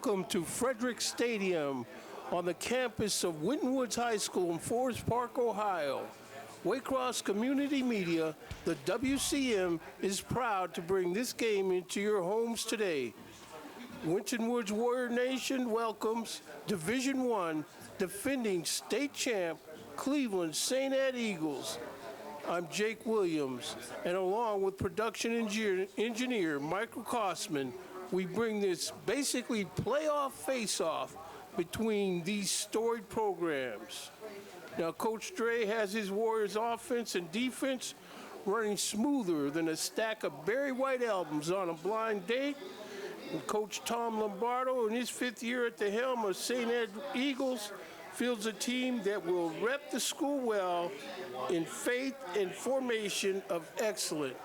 Welcome to Frederick Stadium on the campus of Winton Woods High School in Forest Park, Ohio. Waycross Community Media, the WCM, is proud to bring this game into your homes today. Winton Woods Warrior Nation welcomes Division I defending state champ Cleveland St. Ed Eagles. I'm Jake Williams, and along with production engineer Michael Kosman, we bring this basically playoff face-off between these storied programs. Now, Coach Dre has his Warriors offense and defense running smoother than a stack of Barry White albums on a blind date. And Coach Tom Lombardo, in his fifth year at the helm of St. Ed Eagles, fields a team that will rep the school well in faith and formation of excellence.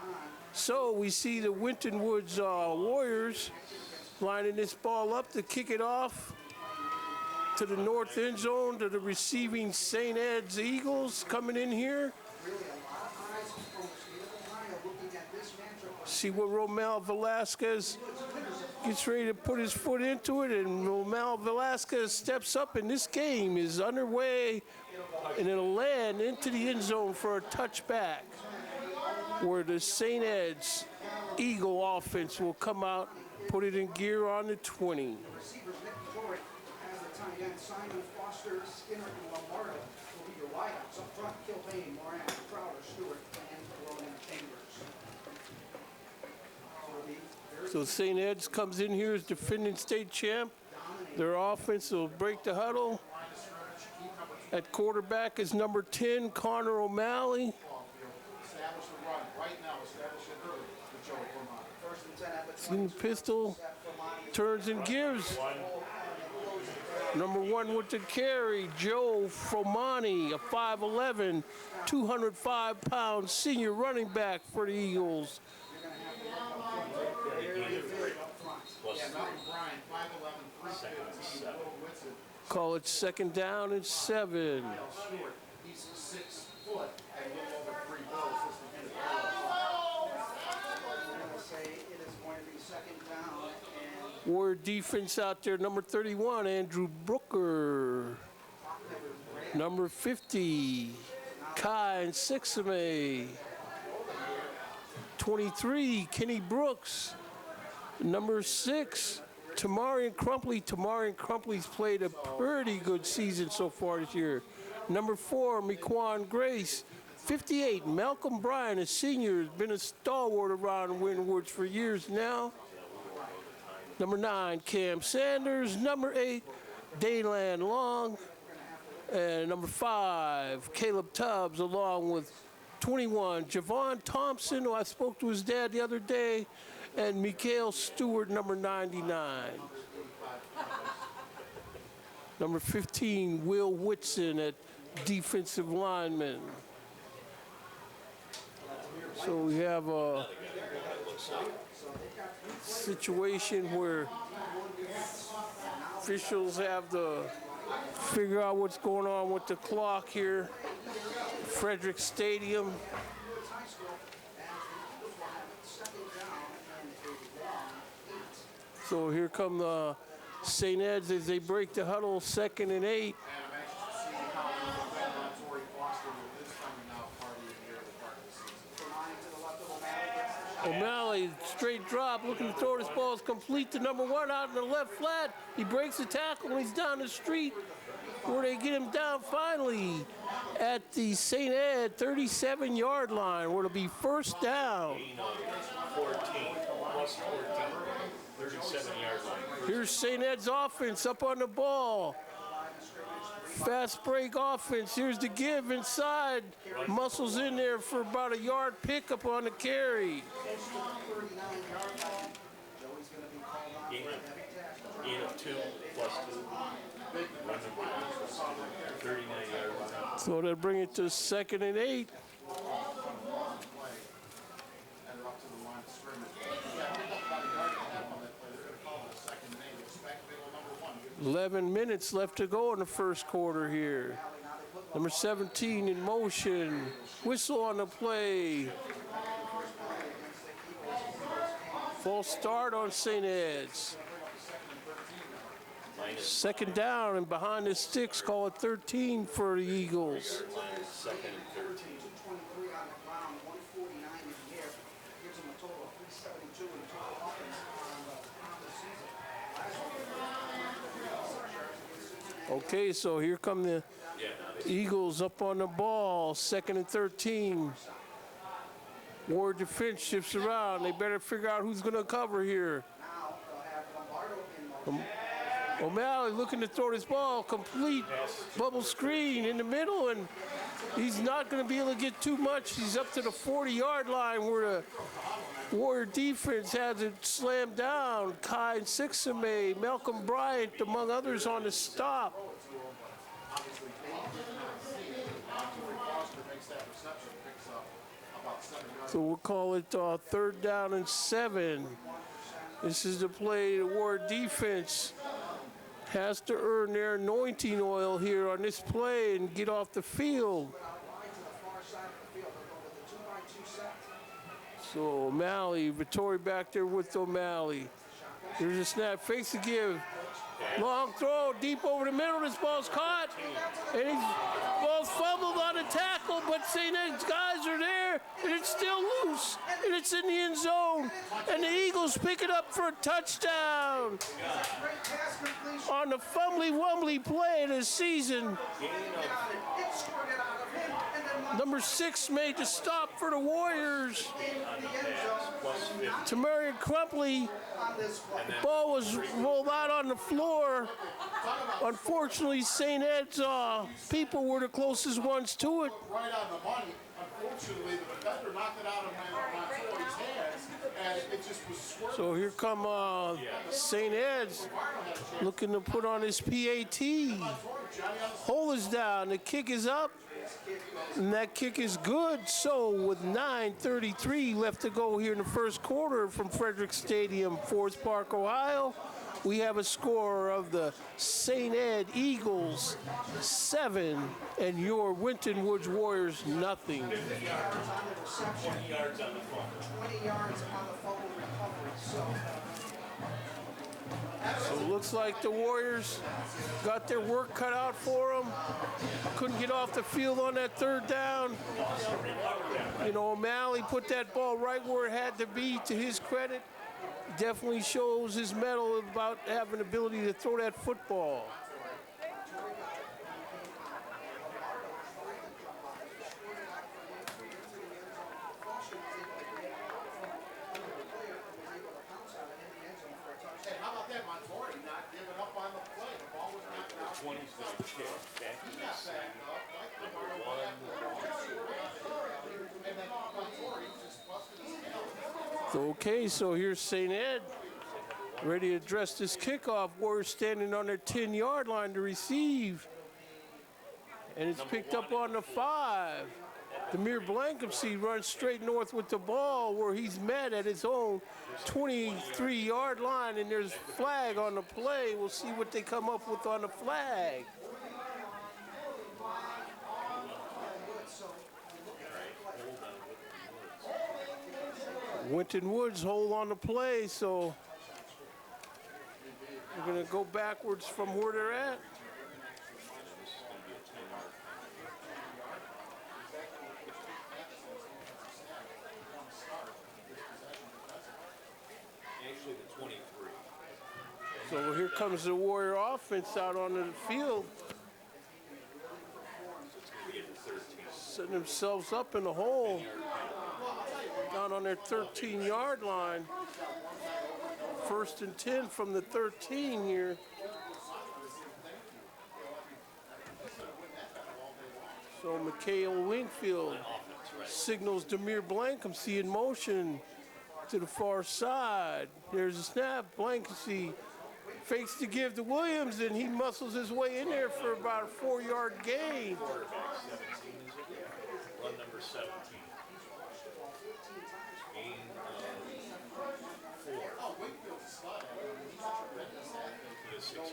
So we see the Winton Woods Warriors lining this ball up to kick it off to the north end zone to the receiving St. Ed's Eagles coming in here. See what Romel Velasquez gets ready to put his foot into it, and Romel Velasquez steps up, and this game is underway, and it'll land into the end zone for a touchback, where the St. Ed's Eagle offense will come out, put it in gear on the 20. Simon, Foster, Skinner, and Lombardo will be your wideouts. Up front, Kilbane, Moran, Crowder, Stewart, and Ronan Chambers. So St. Ed's comes in here as defending state champ. Their offense will break the huddle. At quarterback is number 10, Connor O'Malley. Seen the pistol, turns and gives. Number 1 with the carry, Joe Fromani, a 5'11", 205-pound senior running back for the Eagles. Call it second down and 7. He's 6 foot and a little over 3 bills. It is going to be second down. Warrior defense out there, number 31, Andrew Brooker. Number 50, Kai Sixame. 23, Kenny Brooks. Number 6, Tamarian Crumpley. Tamarian Crumpley's played a pretty good season so far this year. Number 4, Mequan Grace. 58, Malcolm Bryan, a senior, has been a stalwart around Winton Woods for years now. Number 9, Cam Sanders. Number 8, Daylan Long. And number 5, Caleb Tubbs, along with 21, Javon Thompson, who I spoke to his dad the other day, and Mikael Stewart, number 99. Number 15, Will Whitson at defensive lineman. So we have a situation where officials have to figure out what's going on with the clock here. Frederick Stadium. So here come the St. Ed's as they break the huddle, 2nd and 8. O'Malley, straight drop, looking to throw this ball is complete to number 1 out in the left flat. He breaks the tackle and he's down the street where they get him down finally at the St. Ed 37-yard line where it'll be first down. 14, plus 14, 37-yard line. Here's St. Ed's offense up on the ball. Fast break offense. Here's the give inside. Muscles in there for about a yard pickup on the carry. Gain of 2 plus 2. 39-yard line. So they'll bring it to 2nd and 8. 11 minutes left to go in the first quarter here. Number 17 in motion. Whistle on the play. False start on St. Ed's. Second down and behind the sticks, call it 13 for the Eagles. Second and 13. Okay, so here come the Eagles up on the ball, second and 13. Ward defense shifts around. They better figure out who's going to cover here. O'Malley looking to throw this ball, complete bubble screen in the middle, and he's not going to be able to get too much. He's up to the 40-yard line where the Warrior defense has it slammed down. Kai Sixame, Malcolm Bryant, among others, on the stop. So we'll call it third down and 7. This is the play the Warrior defense has to earn their anointing oil here on this play and get off the field. So O'Malley, Vittori back there with O'Malley. Here's a snap, fakes to give. Long throw, deep over the middle, this ball's caught. And he's both fumbled on the tackle, but St. Ed's guys are there, and it's still loose, and it's in the end zone. And the Eagles pick it up for a touchdown on the fumbly-wumbly play of the season. Number 6 made the stop for the Warriors. Tamarian Crumpley, ball was rolled out on the floor. Unfortunately, St. Ed's people were the closest ones to it. Right on the money. Unfortunately, the defender knocked it out of Montori's hands, and it just was swirling. So here come St. Ed's looking to put on his PAT. Hole is down, the kick is up, and that kick is good. So with 9:33 left to go here in the first quarter from Frederick Stadium, Forest Park, Ohio, we have a score of the St. Ed Eagles 7 and your Winton Woods Warriors nothing. 20 yards on the fumble. So it looks like the Warriors got their work cut out for them. Couldn't get off the field on that third down. You know, O'Malley put that ball right where it had to be, to his credit. Definitely shows his mettle about having the ability to throw that football. How about that, Montori not giving up on the play? The ball was knocked out. 20's going to kick back in the same. And then Montori just busted his tail. Okay, so here's St. Ed ready to address this kickoff. Warriors standing on their 10-yard line to receive. And it's picked up on the 5. Demir Blankenship runs straight north with the ball where he's met at his own 23-yard line, and there's flag on the play. We'll see what they come up with on the flag. Winton Woods hold on the play, so we're going to go backwards from where they're at. Actually, the 23. So here comes the Warrior offense out onto the field. Setting themselves up in the hole. Down on their 13-yard line. First and 10 from the 13 here. So Mikhail Wingfield signals Demir Blankenship in motion to the far side. There's a snap. Blankenship fakes to give to Williams, and he muscles his way in there for about a 4-yard gain. Run number 17. Gain 4. To the 16.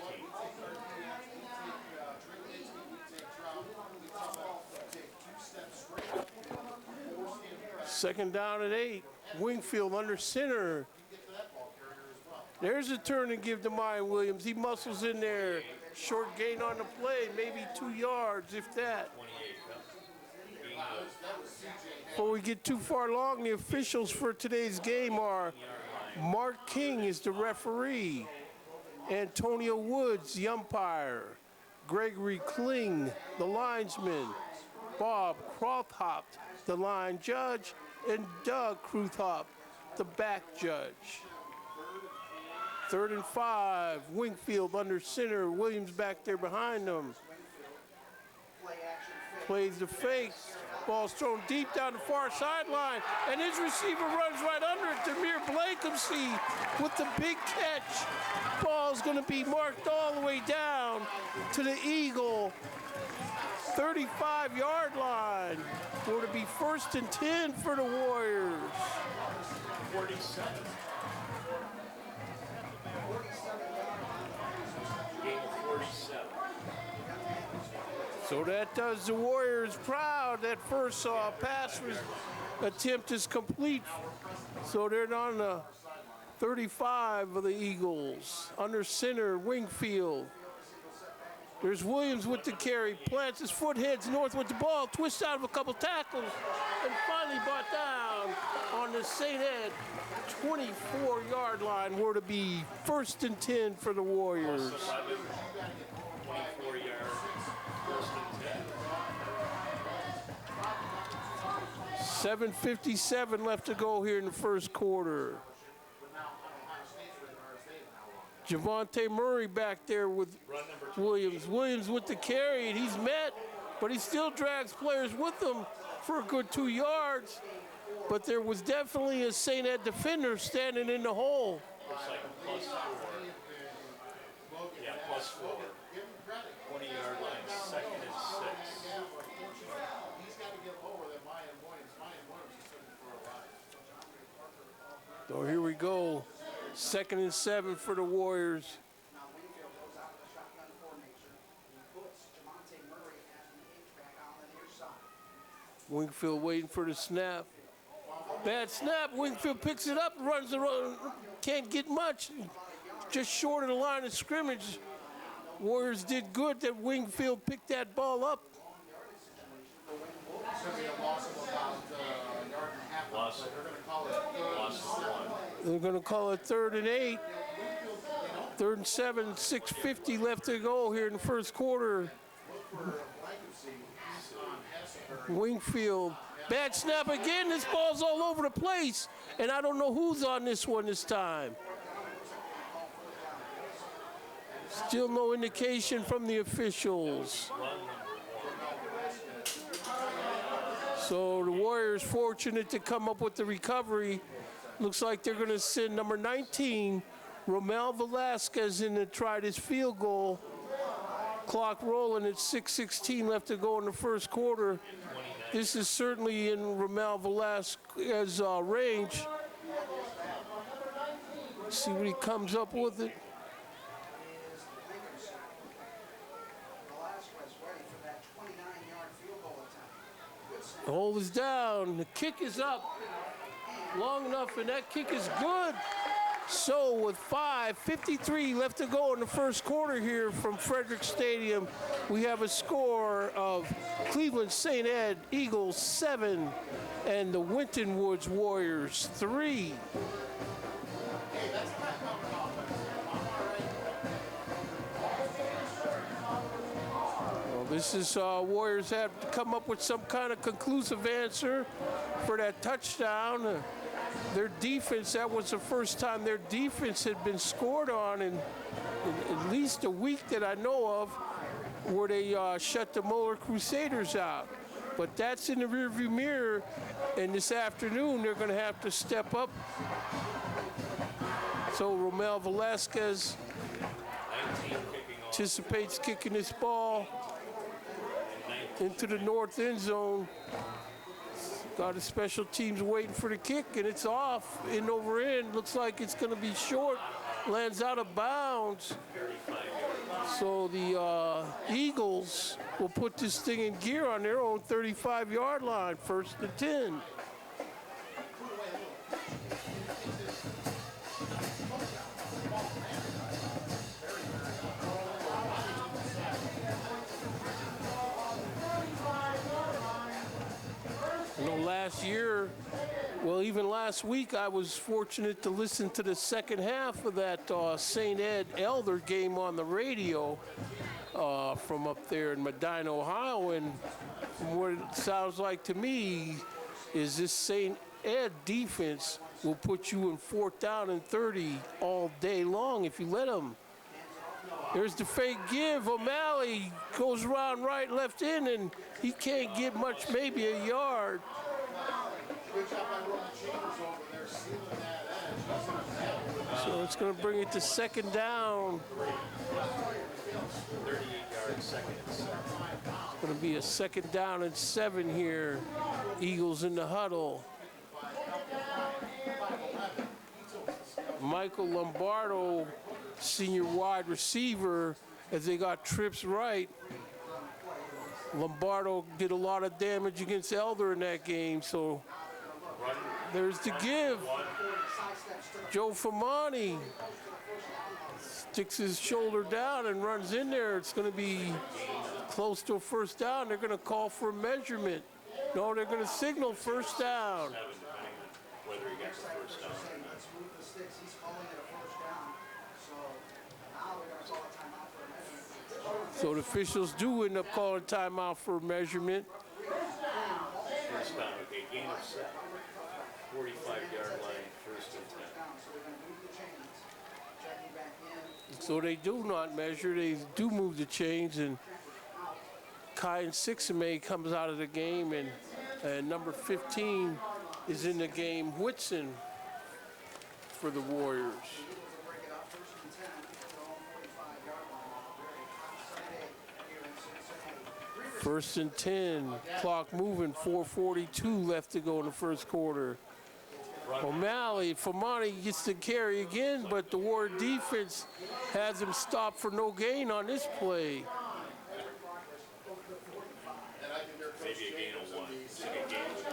Second down at 8. Wingfield under center. There's a turn and give to Mayan Williams. He muscles in there. Short gain on the play, maybe 2 yards, if that. 28, Bingo. Before we get too far along, the officials for today's game are Mark King is the referee, Antonio Woods, the umpire, Gregory Kling, the linesman, Bob Krothopt, the line judge, and Doug Kruthopt, the back judge. 3rd and 5, Wingfield under center, Williams back there behind them. Plays the fake, ball's thrown deep down the far sideline, and his receiver runs right under it. Demir Blakency with the big catch. Ball's gonna be marked all the way down to the Eagle 35-yard line. Will it be 1st and 10 for the Warriors? 47. Game of 47. So that does the Warriors proud. That first pass attempt is complete. So they're on the 35 of the Eagles. Under center, Wingfield. There's Williams with the carry. Plants his foot, heads north with the ball. Twists out of a couple tackles. And finally brought down on the St. Ed 24-yard line. Were to be 1st and 10 for the Warriors. 24 yards. 1st and 10. 7:57 left to go here in the first quarter. Javante Murray back there with Williams. Williams with the carry, and he's met, but he still drags players with him for a good 2 yards. But there was definitely a St. Ed defender standing in the hole. Looks like a +4. Yeah, +4. 20-yard line, 2nd and 6. So here we go. 2nd and 7 for the Warriors. Now Wingfield goes out with a shotgun formation. He puts Javante Murray as the H-back on the near side. Wingfield waiting for the snap. Bad snap. Wingfield picks it up, runs the road. Can't get much. Just short of the line of scrimmage. Warriors did good that Wingfield picked that ball up. It's going to be a loss of about a yard and a half. Loss. So they're going to call it Loss of 1. They're going to call it 3rd and 8. 3rd and 7, 6:50 left to go here in the first quarter. Wingfield, bad snap again. This ball's all over the place, and I don't know who's on this one this time. Still no indication from the officials. So the Warriors fortunate to come up with the recovery. Looks like they're going to send number 19, Romel Velasquez, in to try this field goal. Clock rolling at 6:16 left to go in the first quarter. This is certainly in Romel Velasquez's range. See what he comes up with it. Velasquez ready for that 29-yard field goal attempt. The hold is down. The kick is up long enough, and that kick is good. So with 5:53 left to go in the first quarter here from Frederick Stadium, we have a score of Cleveland St. Ed Eagles 7 and the Winton Woods Warriors 3. Well, this is Warriors have to come up with some kind of conclusive answer for that touchdown. Their defense, that was the first time their defense had been scored on in at least a week that I know of, where they shut the Moeller Crusaders out. But that's in the rearview mirror, and this afternoon they're going to have to step up. So Romel Velasquez anticipates kicking this ball into the north end zone. Got his special teams waiting for the kick, and it's off, in over end. Looks like it's going to be short, lands out of bounds. So the Eagles will put this thing in gear on their own 35-yard line, 1st and 10. last year, well, even last week, I was fortunate to listen to the second half of that St. Ed Elder game on the radio from up there in Medina, Ohio. And from what it sounds like to me is this St. Ed defense will put you in 4th down and 30 all day long if you let them. There's the fake give. O'Malley goes around right, left in, and he can't get much, maybe a yard. So it's going to bring it to 2nd down. 38-yard second and 7. It's going to be a 2nd down and 7 here. Eagles in the huddle. Michael Lombardo, senior wide receiver, as they got trips right. Lombardo did a lot of damage against Elder in that game, so there's the give. Joe Famani sticks his shoulder down and runs in there. It's going to be close to a 1st down. They're going to call for a measurement. No, they're going to signal 1st down. Whether he gets the 1st down. So the officials do end up calling timeout for a measurement. 1st down, okay, gain of 7. 45-yard line, 1st and 10. So they do not measure, they do move the chains, and Kai Sixame comes out of the game, and number 15 is in the game, Whitson, for the Warriors. 1st and 10, clock moving, 4:42 left to go in the 1st quarter. O'Malley, Famani gets the carry again, but the Warrior defense has him stopped for no gain on this play. Maybe a gain of 1. It's like a gain of 1.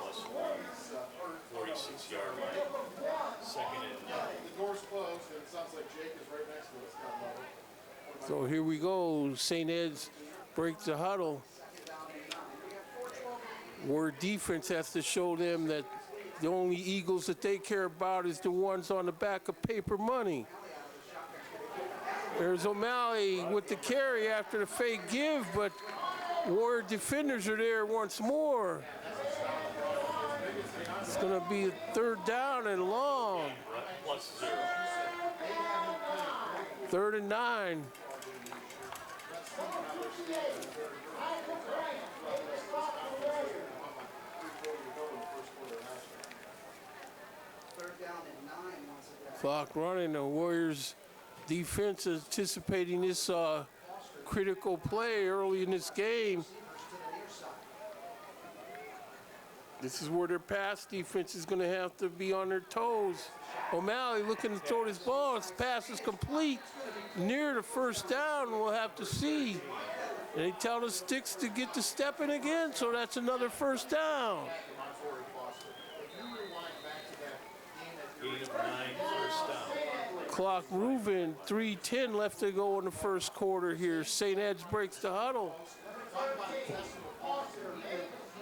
Plus 1. 46-yard line. 2nd and 9. The door's closed, and it sounds like Jake is right next to us. So here we go. St. Ed's breaks the huddle. Warrior defense has to show them that the only Eagles that they care about is the ones on the back of paper money. There's O'Malley with the carry after the fake give, but Warrior defenders are there once more. It's going to be a 3rd down and long. Plus 0. 3rd and 9. Clock running. The Warriors defense is anticipating this critical play early in this game. This is where their pass defense is going to have to be on their toes. O'Malley looking to throw this ball. His pass is complete. Near the 1st down, we'll have to see. And they tell the sticks to get to stepping again, so that's another 1st down. Gain of 9, 1st down. Clock moving, 3:10 left to go in the 1st quarter here. St. Ed's breaks the huddle.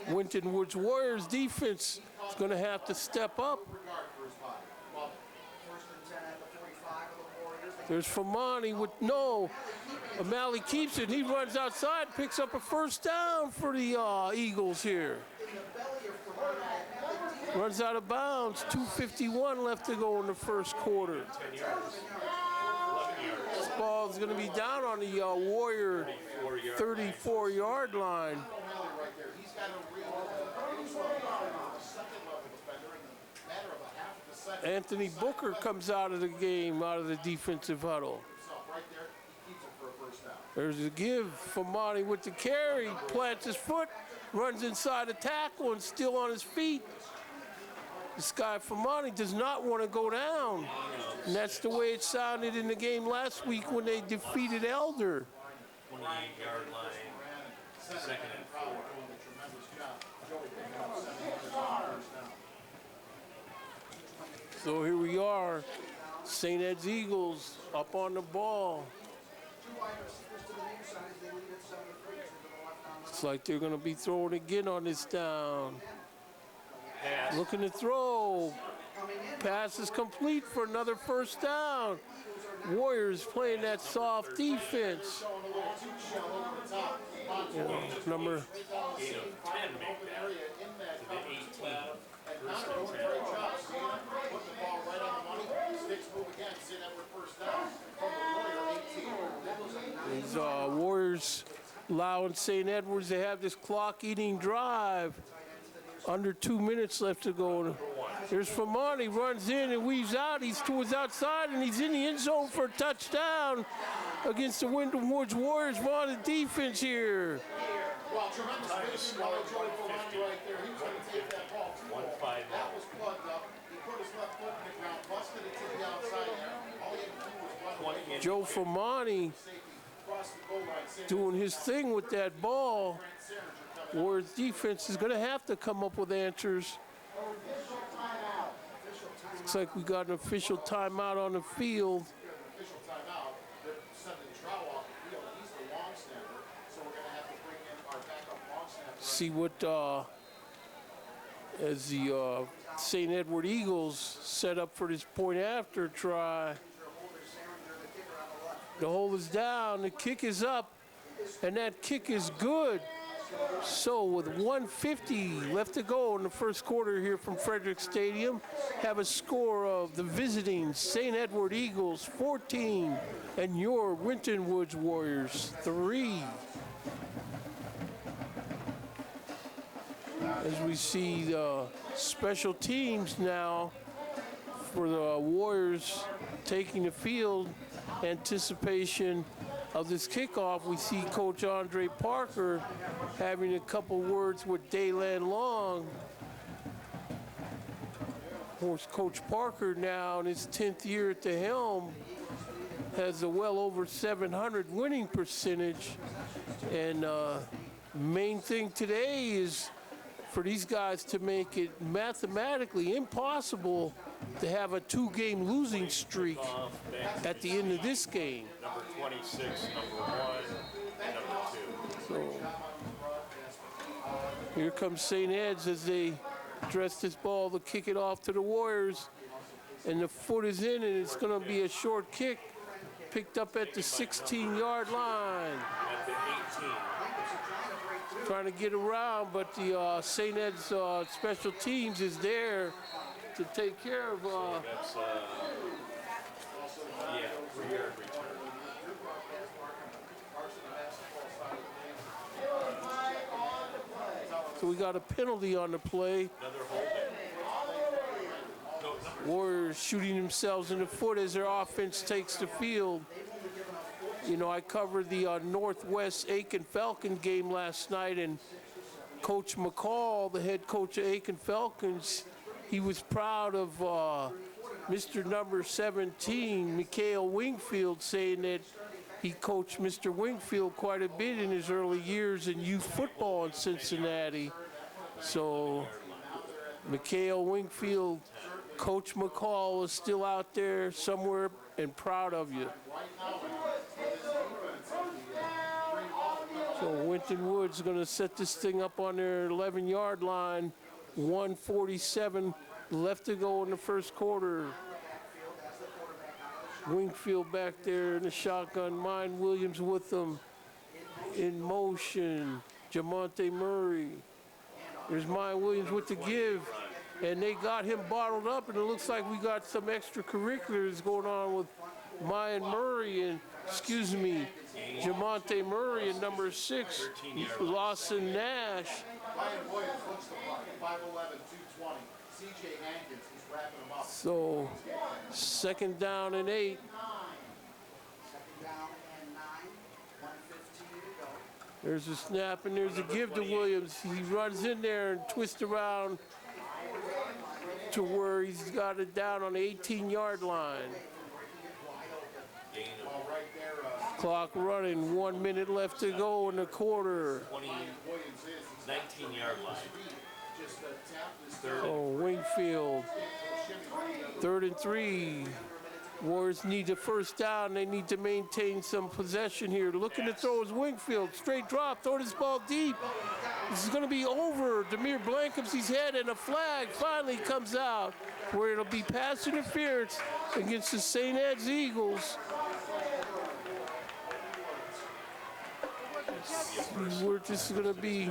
Winton Woods Warriors defense is going to have to step up. There's Famani with no. O'Malley keeps it. He runs outside, picks up a 1st down for the Eagles here. Runs out of bounds. 2:51 left to go in the 1st quarter. 10 yards. 11 yards. This ball is going to be down on the Warrior 34-yard line. Anthony Booker comes out of the game, out of the defensive huddle. There's a give. Famani with the carry, plants his foot, runs inside the tackle and still on his feet. This guy Famani does not want to go down. And that's the way it sounded in the game last week when they defeated Elder. 28-yard line, 2nd and 4. So here we are, St. Ed's Eagles up on the ball. Two wide receivers to the near side as they lead at 7-3 to the left on the Looks like they're going to be throwing again on this down. Pass. Looking to throw. Pass is complete for another first down. Warriors playing that soft defense. Number Gain of 10 make that to the 18. First and 10. Put the ball right on the money. Sticks move again. St. Edward first down from the Warrior 18. these Warriors allowing St. Edwards to have this clock-eating drive. Under 2 minutes left to go. There's Famani, runs in and weaves out. He's towards outside and he's in the end zone for a touchdown against the Winton Woods Warriors. Varsity defense here. Well, tremendous vision by Joey Famani right there. He was going to take that ball too. 1-5. That was plugged up. He put his left foot in the ground, busted it to the outside there. All he had to do was run away. Joe Famani Cross the goal line. doing his thing with that ball. Warriors defense is going to have to come up with answers. Looks like we got an official timeout on the field. Official timeout. They're sending Trout off the field. He's the long snapper, so we're going to have to bring in our backup long snapper. See what as the St. Edward Eagles set up for this point after try. The hold is down, the kick is up, and that kick is good. So with 1:50 left to go in the first quarter here from Frederick Stadium, have a score of the visiting St. Edward Eagles 14 and your Winton Woods Warriors 3. As we see the special teams now for the Warriors taking the field, anticipation of this kickoff, we see Coach Andre Parker having a couple words with Daylan Long. Of course, Coach Parker now in his 10th year at the helm has a well over 700 winning percentage. And main thing today is for these guys to make it mathematically impossible to have a 2-game losing streak at the end of this game. Number 26, number 1, and number 2. So here comes St. Ed's as they dress this ball to kick it off to the Warriors. And the foot is in and it's going to be a short kick picked up at the 16-yard line. At the 18. Trying to get around, but the St. Ed's special teams is there to take care of. That's, 3-yard return. So we got a penalty on the play. Another holding. Warriors shooting themselves in the foot as their offense takes the field. You know, I covered the Northwest Aiken Falcon game last night, and Coach McCall, the head coach of Aiken Falcons, he was proud of Mr. number 17, Mikhail Wingfield, saying that he coached Mr. Wingfield quite a bit in his early years in youth football in Cincinnati. So Mikhail Wingfield, Coach McCall is still out there somewhere and proud of you. So Winton Woods is going to set this thing up on their 11-yard line. 1:47 left to go in the first quarter. Wingfield back there in the shotgun. Mine Williams with them in motion. Jamonte Murray. There's Mine Williams with the give. And they got him bottled up, and it looks like we got some extracurriculars going on with Mine Murray and, Jamonte Murray and number 6, Lawson Nash. Ryan Williams looks the block. 5'11", 220. C.J. Hankins is wrapping him up. So, second down and 8. Second down and 9. 1:15 to go. There's a snap and there's a give to Williams. He runs in there and twists around to where he's got it down on the 18-yard line. Gain of Clock running, 1 minute left to go in the quarter. 19-yard line. Oh, Wingfield, 3rd and 3. Warriors need a first down. They need to maintain some possession here. Looking to throw is Wingfield. Straight drop, throw this ball deep. This is going to be over Demir Blankham's head, and a flag finally comes out where it'll be pass interference against the St. Ed's Eagles. We're just going to be,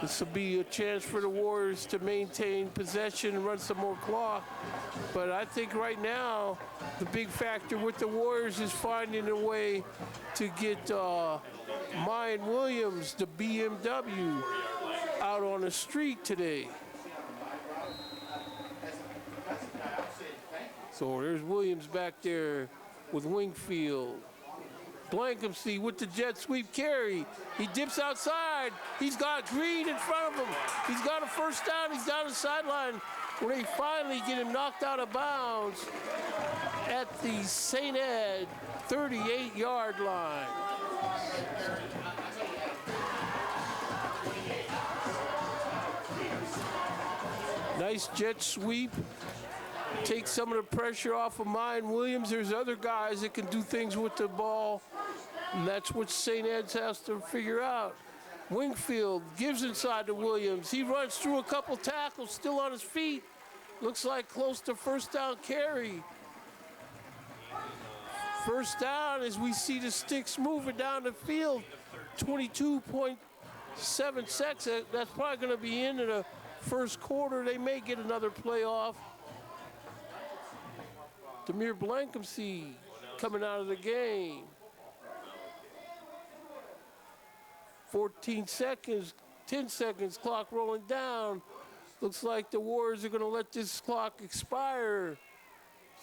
this will be a chance for the Warriors to maintain possession and run some more clock. But I think right now, the big factor with the Warriors is finding a way to get Mayan Williams, the BMW, out on the street today. So there's Williams back there with Wingfield. Blankhamsey with the jet sweep carry. He dips outside. He's got Green in front of him. He's got a first down. He's down the sideline where they finally get him knocked out of bounds at the St. Ed 38-yard line. Nice jet sweep. Take some of the pressure off of Mayan Williams. There's other guys that can do things with the ball, and that's what St. Ed's has to figure out. Wingfield gives inside to Williams. He runs through a couple tackles, still on his feet. Looks like close to first down carry. First down as we see the sticks moving down the field. 22.7 seconds. That's probably going to be into the first quarter. They may get another playoff. Demir Blankhamsey coming out of the game. 14 seconds, 10 seconds, clock rolling down. Looks like the Warriors are going to let this clock expire.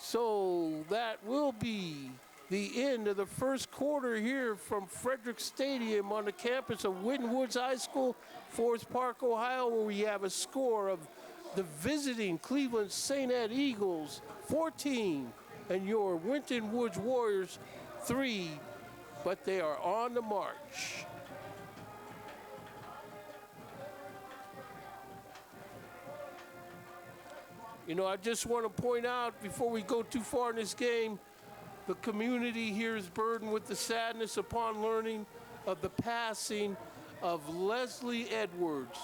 So that will be the end of the first quarter here from Frederick Stadium on the campus of Winton Woods High School, Forest Park, Ohio, where we have a score of the visiting Cleveland St. Ed Eagles 14 and your Winton Woods Warriors 3, but they are on the march. You know, I just want to point out before we go too far in this game, the community here is burdened with the sadness upon learning of the passing of Leslie Edwards.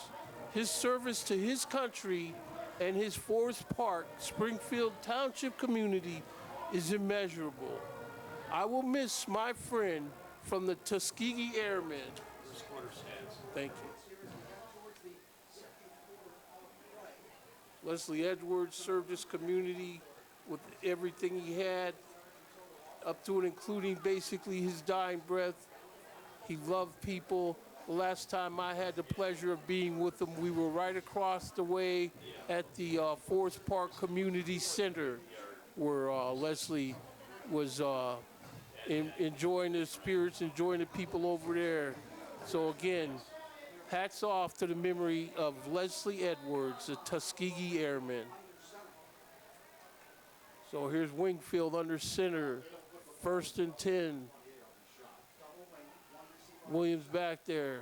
His service to his country and his Forest Park, Springfield Township community is immeasurable. I will miss my friend from the Tuskegee Airmen. Thank you. Leslie Edwards served his community with everything he had, up to and including basically his dying breath. He loved people. The last time I had the pleasure of being with him, we were right across the way at the Forest Park Community Center, where Leslie was enjoying the spirits, enjoying the people over there. So again, hats off to the memory of Leslie Edwards, the Tuskegee Airmen. So here's Wingfield under center, 1st and 10. Williams back there.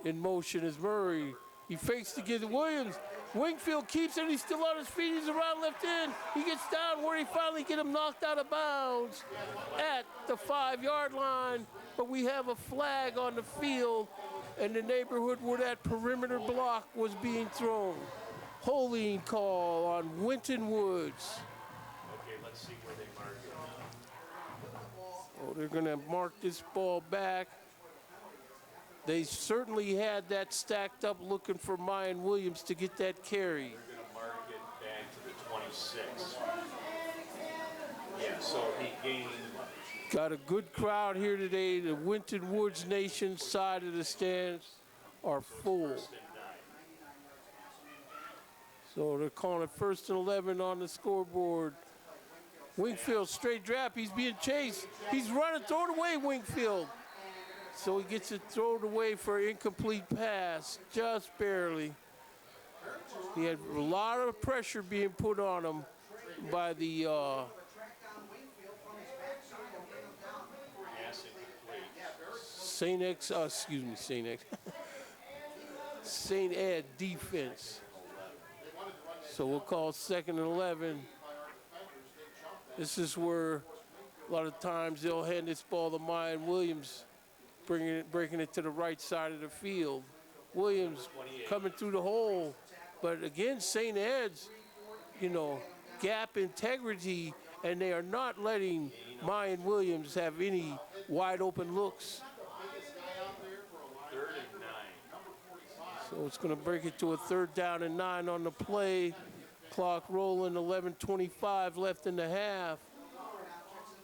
In motion is Murray. He fakes to give to Williams. Wingfield keeps it. He's still on his feet. He's around left end. He gets down where he finally get him knocked out of bounds at the 5-yard line. But we have a flag on the field in the neighborhood where that perimeter block was being thrown. Holding call on Winton Woods. Okay, let's see where they mark it now. Oh, they're going to mark this ball back. They certainly had that stacked up looking for Mayan Williams to get that carry. They're going to mark it back to the 26. Yeah, so he gained. Got a good crowd here today. The Winton Woods Nation side of the stands are full. So they're calling it 1st and 11 on the scoreboard. Wingfield straight drop. He's being chased. He's running, throw it away, Wingfield. So he gets it thrown away for an incomplete pass, just barely. He had a lot of pressure being put on him by the St. Ed defense. So we'll call 2nd and 11. This is where a lot of times they'll hand this ball to Mayan Williams, breaking it to the right side of the field. Williams coming through the hole. But again, St. Ed's, gap integrity, and they are not letting Mayan Williams have any wide open looks. 3rd and 9. So it's going to break it to a 3rd down and 9 on the play. Clock rolling, 11:25 left in the half.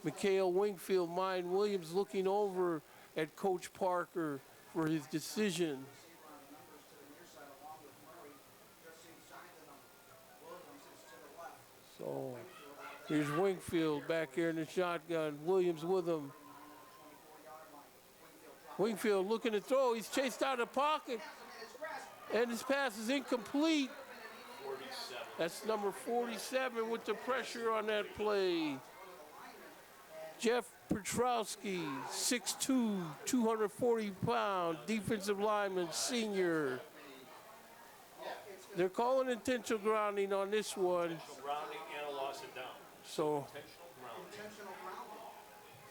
Mikhail Wingfield, Mayan Williams looking over at Coach Parker for his decision. So here's Wingfield back here in the shotgun. Williams with him. Wingfield looking to throw. He's chased out of the pocket. And his pass is incomplete. 47. That's number 47 with the pressure on that play. Jeff Petrowski, 6'2", 240-pound defensive lineman, senior. They're calling intentional grounding on this one. Grounding and a loss of down. So Intentional grounding.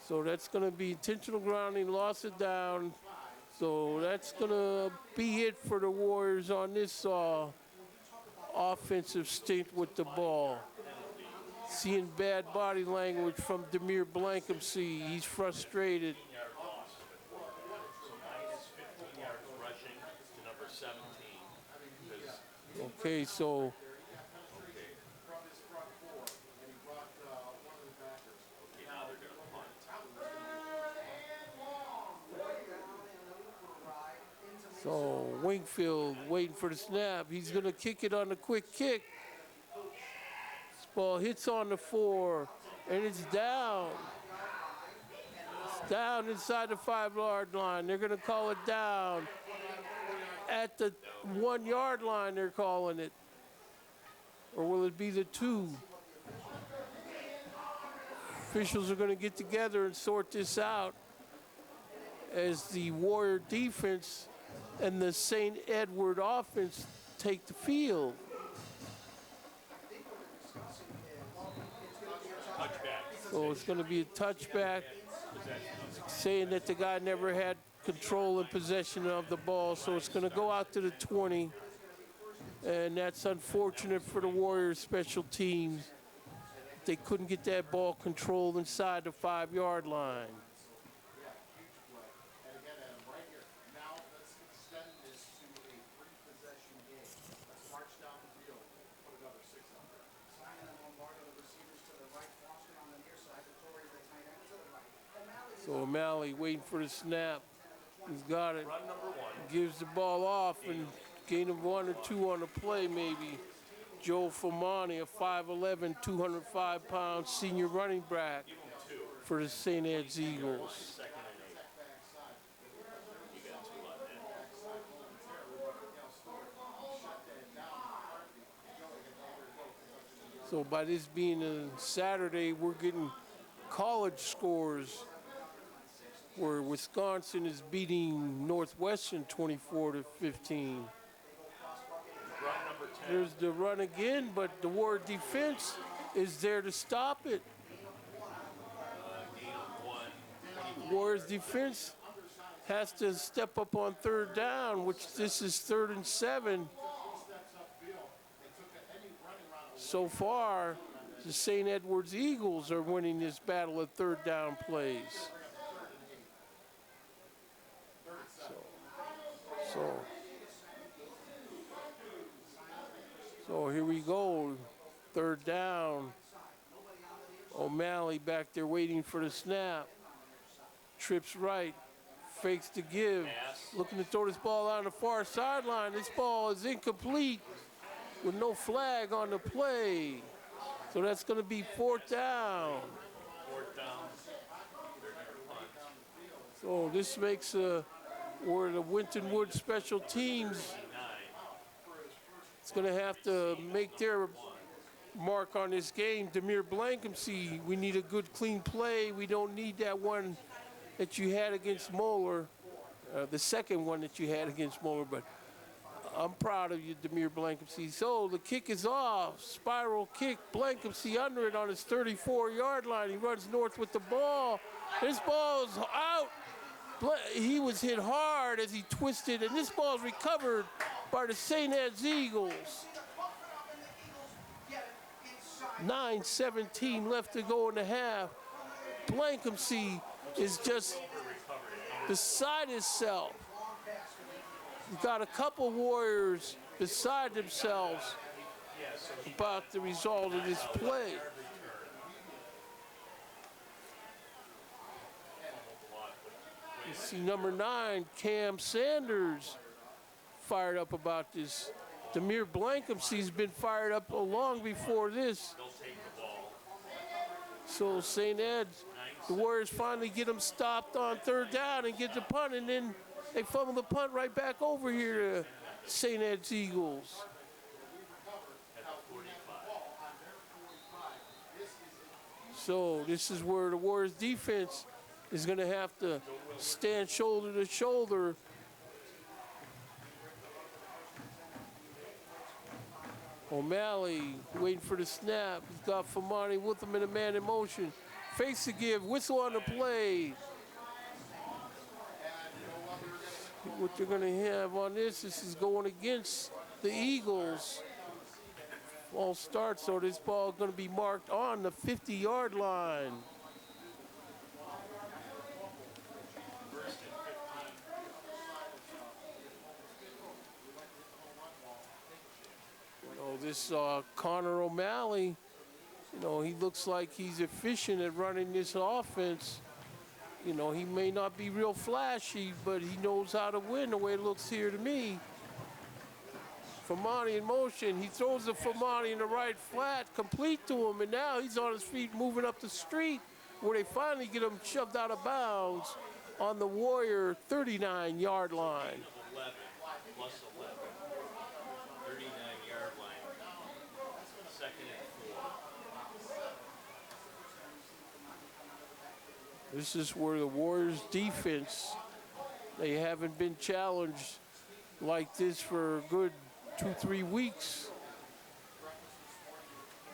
So that's going to be intentional grounding, loss of down. So that's going to be it for the Warriors on this offensive stint with the ball. Seeing bad body language from Demir Blankumsey. He's frustrated. 15-yard loss. So minus 15 yards rushing to number 17. Okay, so Now they're going to punt. So Wingfield waiting for the snap. He's going to kick it on the quick kick. This ball hits on the 4, and it's down. It's down inside the 5-yard line. They're going to call it down. At the 1-yard line, they're calling it. Or will it be the 2? Officials are going to get together and sort this out as the Warrior defense and the St. Edward offense take the field. Touchback. So it's going to be a touchback, saying that the guy never had control and possession of the ball, so it's going to go out to the 20, and that's unfortunate for the Warriors special teams. They couldn't get that ball controlled inside the 5-yard line. So O'Malley waiting for the snap. He's got it. Run number 1. Gives the ball off and gain of 1 or 2 on the play maybe. Joe Famani, a 5'11", 205-pound senior running back for the St. Ed's Eagles. 2nd and 8. You got 2 on that. So by this being a Saturday, we're getting college scores where Wisconsin is beating Northwestern 24-15. Run number 10. There's the run again, but the Warrior defense is there to stop it. Gain of 1. Warriors defense has to step up on 3rd down, which this is 3rd and 7. So far, the St. Edward's Eagles are winning this battle of 3rd down plays. So here we go, 3rd down. O'Malley back there waiting for the snap. Trips right, fakes to give. Looking to throw this ball on the far sideline. This ball is incomplete with no flag on the play. So that's going to be 4th down. 4th down. They're going to punt. So this makes where the Winton Woods special teams is going to have to make their mark on this game. Demir Blankumsey, we need a good clean play. We don't need that one that you had against Moeller, the second one that you had against Moeller, but I'm proud of you, Demir Blankenship. So the kick is off. Spiral kick. Blankenship under it on his 34-yard line. He runs north with the ball. This ball's out. He was hit hard as he twisted, and this ball's recovered by the St. Ed's Eagles. 9:17 left to go in the half. Blankenship is just beside himself. He's got a couple Warriors beside themselves about the result of this play. You see number 9, Cam Sanders, fired up about this. Demir Blankenship's been fired up long before this. So St. Ed's, the Warriors finally get them stopped on third down and get the punt, and then they fumble the punt right back over here to St. Ed's Eagles. So this is where the Warriors defense is going to have to stand shoulder to shoulder. O'Malley waiting for the snap. He's got Famani with him in a man in motion. Face to give, whistle on the play. What they're going to have on this is going against the Eagles. All start, so this ball is going to be marked on the 50-yard line. This Connor O'Malley, he looks like he's efficient at running this offense. He may not be real flashy, but he knows how to win the way it looks here to me. Famani in motion. He throws the Famani in the right flat, complete to him, and now he's on his feet moving up the street where they finally get him shoved out of bounds on the Warrior 39-yard line. 11 plus 11. 39-yard line. Second and 4. This is where the Warriors defense, they haven't been challenged like this for a good 2-3 weeks.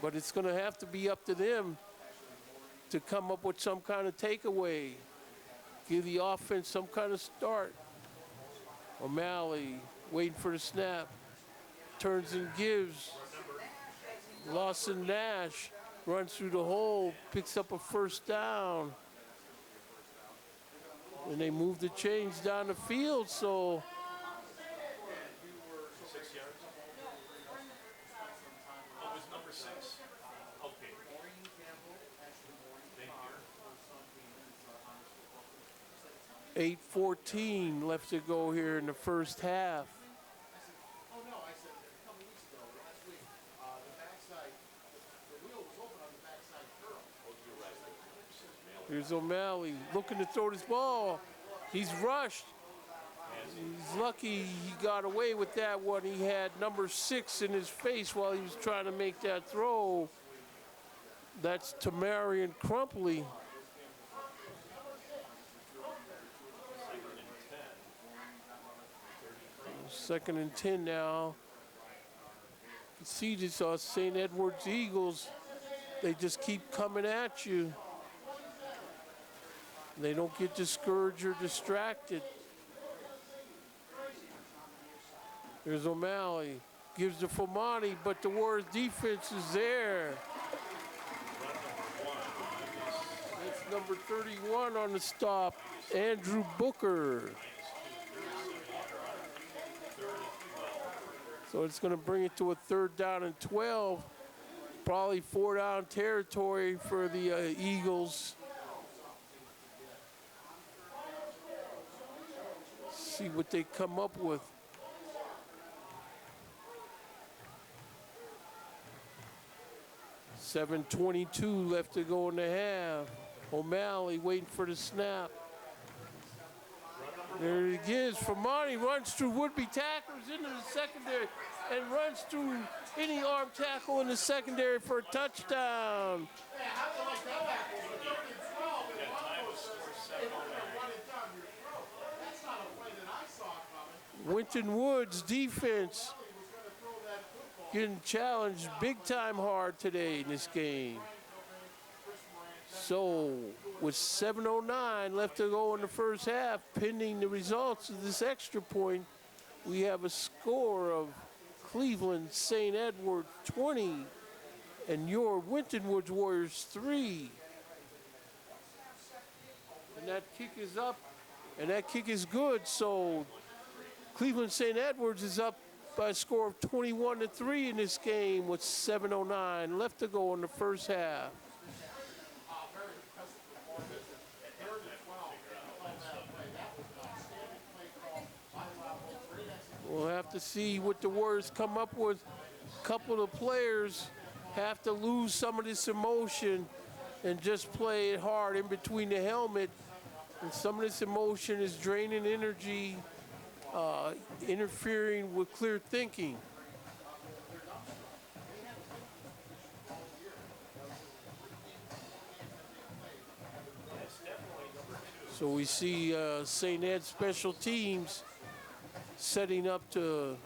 But it's going to have to be up to them to come up with some kind of takeaway. Give the offense some kind of start. O'Malley waiting for the snap. Turns and gives. Lawson Nash runs through the hole, picks up a first down. And they move the chains down the field, so 6 yards. Oh, it was number 6. Okay. Thank you. 8:14 left to go here in the first half. Oh, no, I said a couple weeks ago, last week, the backside, the wheel was open on the backside curl. Here's O'Malley looking to throw this ball. He's rushed. He's lucky he got away with that one. He had number 6 in his face while he was trying to make that throw. That's Tamarian Crumpley. Second and 10 now. You see this St. Edward's Eagles. They just keep coming at you. They don't get discouraged or distracted. Here's O'Malley. Gives to Famani, but the Warriors defense is there. That's number 31 on the stop, Andrew Booker. So it's going to bring it to a 3rd down and 12. Probably 4 down territory for the Eagles. See what they come up with. 7:22 left to go in the half. O'Malley waiting for the snap. There it is. Famani runs through would-be tacklers into the secondary and runs through any arm tackle in the secondary for a touchdown. Winton Woods defense getting challenged big time hard today in this game. So with 7:09 left to go in the first half, pending the results of this extra point, we have a score of Cleveland St. Edward 20 and your Winton Woods Warriors 3. And that kick is up, and that kick is good. So Cleveland St. Edwards is up by a score of 21-3 in this game with 7:09 left to go in the first half. We'll have to see what the Warriors come up with. A couple of players have to lose some of this emotion and just play it hard in between the helmet. And some of this emotion is draining energy, interfering with clear thinking. So we see St. Ed special teams setting up to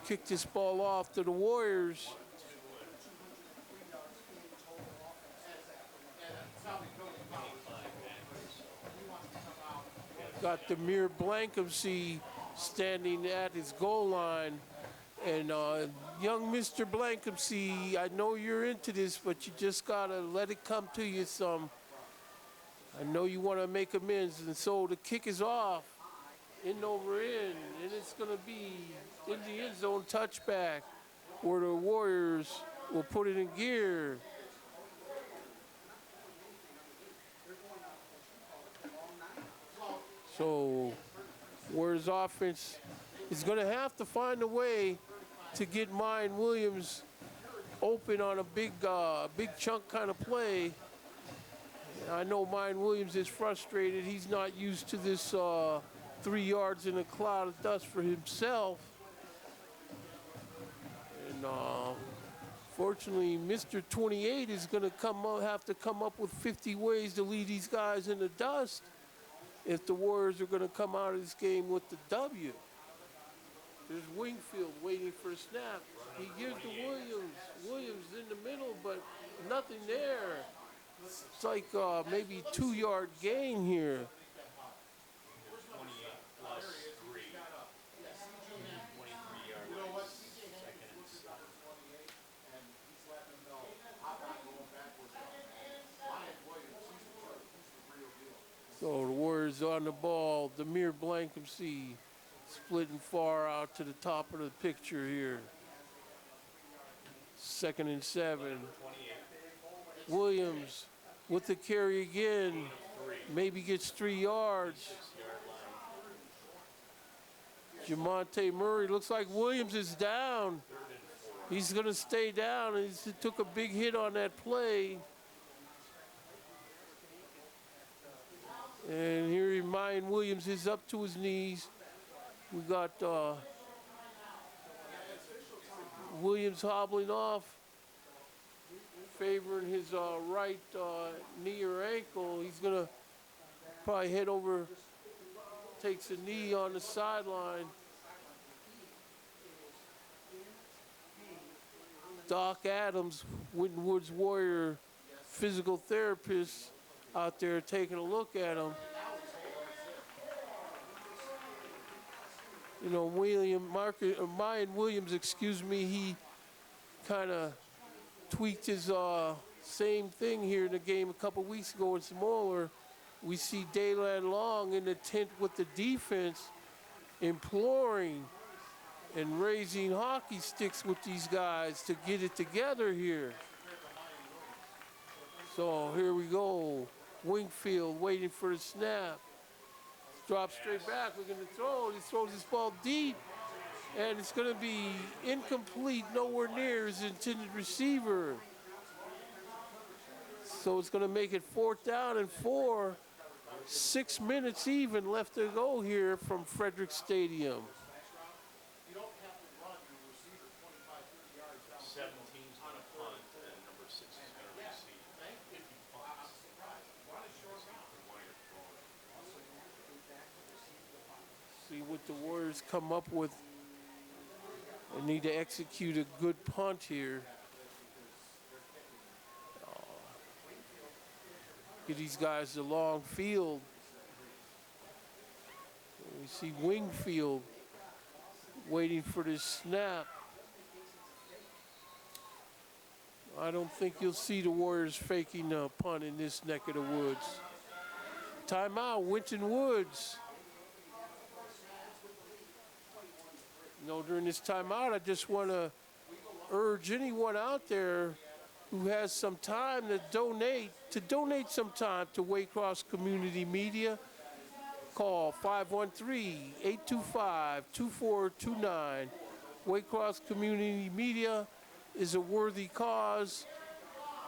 kick this ball off to the Warriors. Got Demir Blankumsey standing at his goal line. And young Mr. Blankumsey, I know you're into this, but you just gotta let it come to you some. I know you wanna make amends, and so the kick is off. In over in, and it's gonna be in the end zone touchback where the Warriors will put it in gear. So Warriors offense is gonna have to find a way to get Mayan Williams open on a big chunk kind of play. I know Mayan Williams is frustrated. He's not used to this 3 yards in a cloud of dust for himself. And fortunately, Mr. 28 is going to have to come up with 50 ways to lead these guys in the dust if the Warriors are going to come out of this game with the W. There's Wingfield waiting for a snap. He gives to Williams. Williams in the middle, but nothing there. It's like maybe 2-yard gain here. 28 plus 3. 23 yard line, second and 7. So the Warriors on the ball. Demir Blankumsey splitting far out to the top of the picture here. Second and 7. Williams with the carry again. Maybe gets 3 yards. Jamonte Murray, looks like Williams is down. He's gonna stay down, and he took a big hit on that play. And here Mayan Williams is up to his knees. We got Williams hobbling off, favoring his right knee or ankle. He's gonna probably head over, takes a knee on the sideline. Doc Adams, Winton Woods Warrior physical therapist, out there taking a look at him. You know, Mayan Williams, excuse me, he kind of tweaked his same thing here in the game a couple weeks ago in Smaller. We see Dayland Long in the tent with the defense, imploring and raising hockey sticks with these guys to get it together here. So here we go. Wingfield waiting for the snap. Drop straight back, we're gonna throw. He throws this ball deep, and it's gonna be incomplete, nowhere near his intended receiver. So it's gonna make it 4th down and 4. 6 minutes even left to go here from Frederick Stadium. 17's gonna punt, and number 6 is gonna receive. If he punts. See what the Warriors Warriors come up with and need to execute a good punt here. Get these guys the long field. We see Wingfield waiting for this snap. I don't think you'll see the Warriors faking a punt in this neck of the woods. Timeout, Winton Woods. During this timeout, I just want to urge anyone out there who has some time to donate some time to Waycross Community Media. Call 513-825-2429. Waycross Community Media is a worthy cause.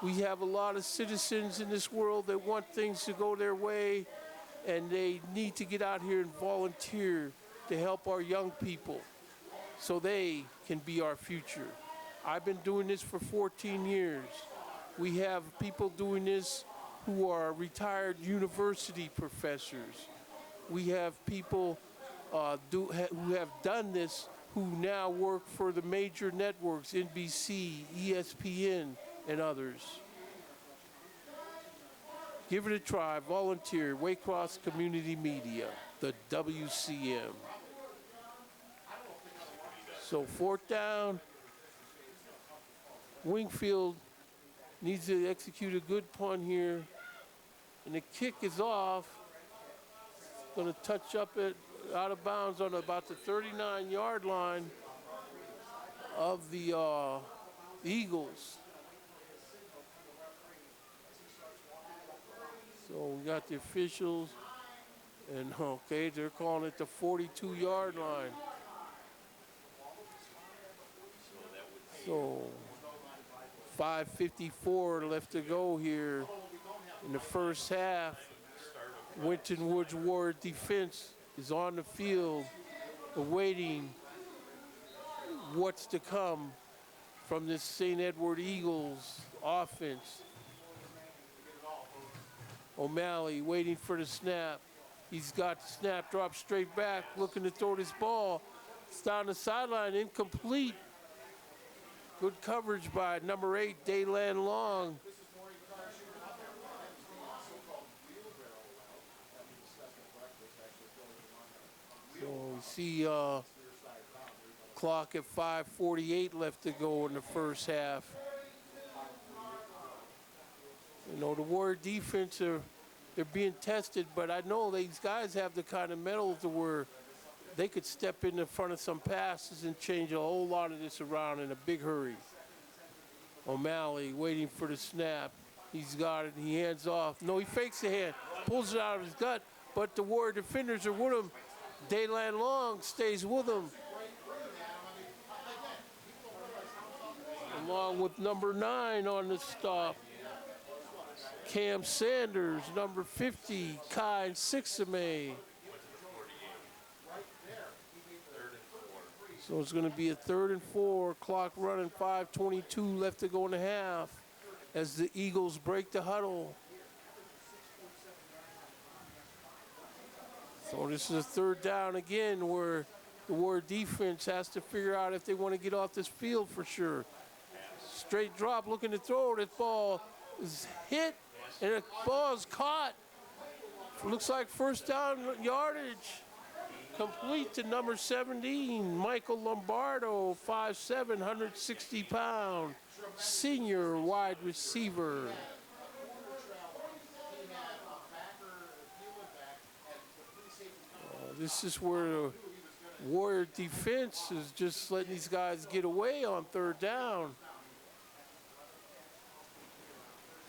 We have a lot of citizens in this world that want things to go their way, and they need to get out here and volunteer to help our young people so they can be our future. I've been doing this for 14 years. We have people doing this who are retired university professors. We have people who have done this who now work for the major networks, NBC, ESPN, and others. Give it a try, volunteer, Waycross Community Media, the WCM. So 4th down, Wingfield needs to execute a good punt here, and the kick is off. Going to touch up it out of bounds on about the 39-yard line of the Eagles. So we got the officials, and okay, they're calling it the 42-yard line. So 5:54 left to go here in the first half. Winton Woods Ward defense is on the field awaiting what's to come from this St. Edward Eagles offense. O'Malley waiting for the snap. He's got the snap, drop straight back, looking to throw this ball. It's down the sideline, incomplete. Good coverage by number 8, Daylan Long. So we see clock at 5:48 left to go in the first half. The Warrior defense, they're being tested, but I know these guys have the kind of mettle to where they could step in front of some passes and change a whole lot of this around in a big hurry. O'Malley waiting for the snap. He's got it. He hands off. No, he fakes the hand, pulls it out of his gut, but the Warrior defenders are with him. Daylan Long stays with him, along with number 9 on the stop. Cam Sanders, number 50, Kai Sixame. So it's going to be a 3rd and 4, clock running, 5:22 left to go in the half as the Eagles break the huddle. So this is a 3rd down again where the Warrior defense has to figure out if they want to get off this field for sure. Straight drop, looking to throw. This ball is hit, and the ball is caught. Looks like 1st down yardage. Complete to number 17, Michael Lombardo, 5'7", 160-pound, senior wide receiver. This is where the Warrior defense is just letting these guys get away on 3rd down.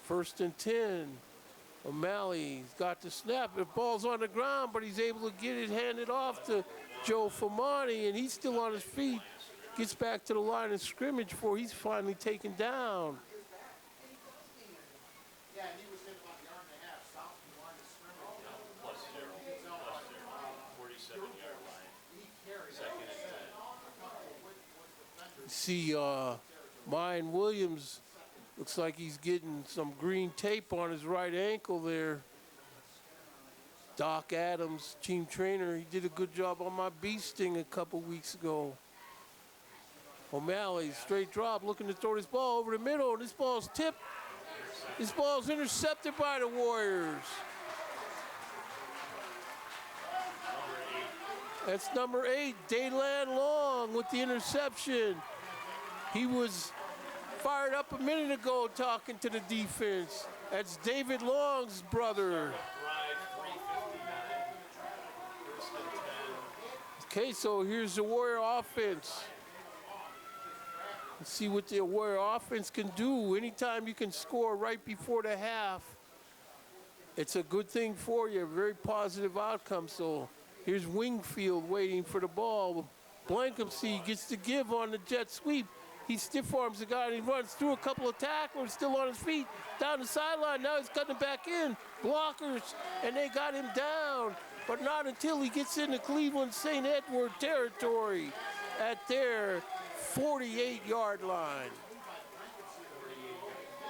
1st and 10. O'Malley's got the snap. The ball's on the ground, but he's able to get it handed off to Joe Famani, and he's still on his feet. Gets back to the line of scrimmage before he's finally taken down. Yeah, he was hit about a yard and a half south of the line of scrimmage. +0, 47-yard line. 2nd and 10. You see Mayan Williams, looks like he's getting some green tape on his right ankle there. Doc Adams, team trainer, he did a good job on my bee sting a couple weeks ago. O'Malley, straight drop, looking to throw this ball over the middle, and this ball's tipped. This ball's intercepted by the Warriors. That's number 8, Daylan Long with the interception. He was fired up a minute ago talking to the defense. That's David Long's brother. Okay, so here's the Warrior offense. Let's see what the Warrior offense can do. Anytime you can score right before the half, it's a good thing for you, a very positive outcome. So here's Wingfield waiting for the ball. Blankensee gets the give on the jet sweep. He stiff arms the guy and he runs through a couple of tacklers, still on his feet, down the sideline. Now he's cutting back in. Blockers, and they got him down. But not until he gets into Cleveland St. Edward territory at their 48-yard line.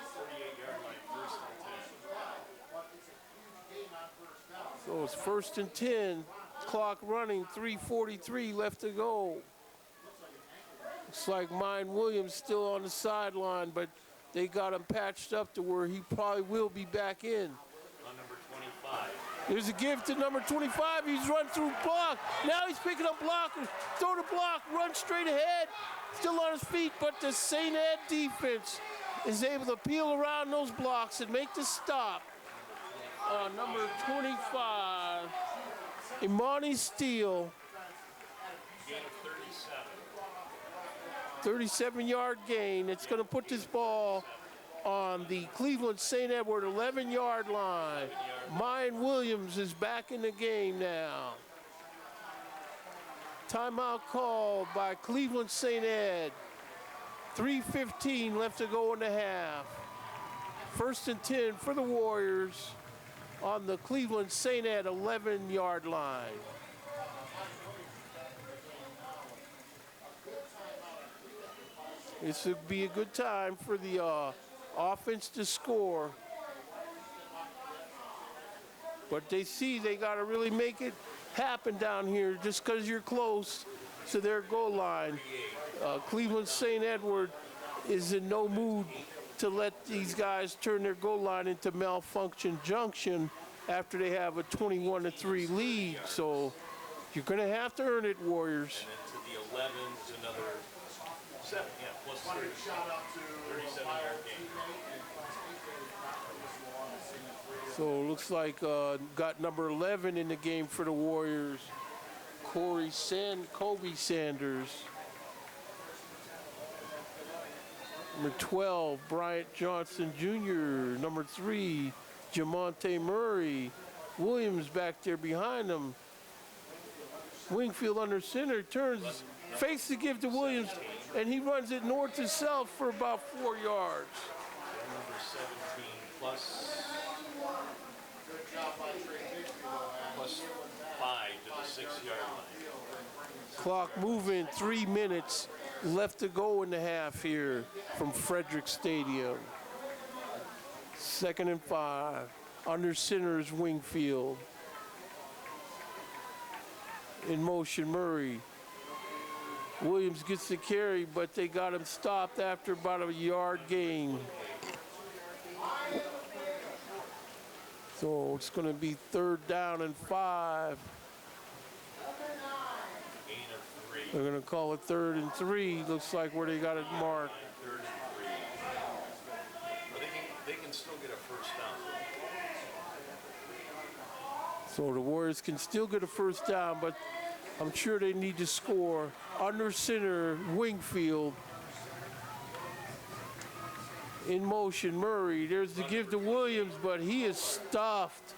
48-yard line, first and 10. So it's 1st and 10. Clock running, 3:43 left to go. Looks like Mine Williams still on the sideline, but they got him patched up to where he probably will be back in. On number 25. There's a give to number 25. He's run through block. Now he's picking up blockers. Throw the block, run straight ahead. Still on his feet, but the St. Ed defense is able to peel around those blocks and make the stop. Number 25, Imani Steele. Gain of 37. 37-yard gain. It's going to put this ball on the Cleveland St. Edward 11-yard line. Mine Williams is back in the game now. Timeout called by Cleveland St. Ed. 3:15 left to go in the half. 1st and 10 for the Warriors on the Cleveland St. Ed 11-yard line. This would be a good time for the offense to score. But they see they got to really make it happen down here just because you're close to their goal line. Cleveland St. Edward is in no mood to let these guys turn their goal line into malfunction junction after they have a 21-3 lead. So you're going to have to earn it, Warriors. And then to the 11, to another 7, yeah, plus 37-yard gain. So it looks like got number 11 in the game for the Warriors, Kobe Sanders. Number 12, Bryant Johnson Jr. Number 3, Jamonte Murray. Williams back there behind him. Wingfield under center, turns, fakes to give to Williams, and he runs it north to south for about 4 yards. Number 17 plus 5 to the 6-yard line. Clock moving, 3 minutes left to go in the half here from Frederick Stadium. 2nd and 5. Under center is Wingfield. In motion, Murray. Williams gets the carry, but they got him stopped after about a yard gain. So it's going to be 3rd down and 5. Gain of 3. They're going to call it 3rd and 3. Looks like where they got it marked. 3rd and 3. But they can still get a first down. So the Warriors can still get a first down, but I'm sure they need to score. Under center, Wingfield. In motion, Murray. There's the give to Williams, but he is stuffed.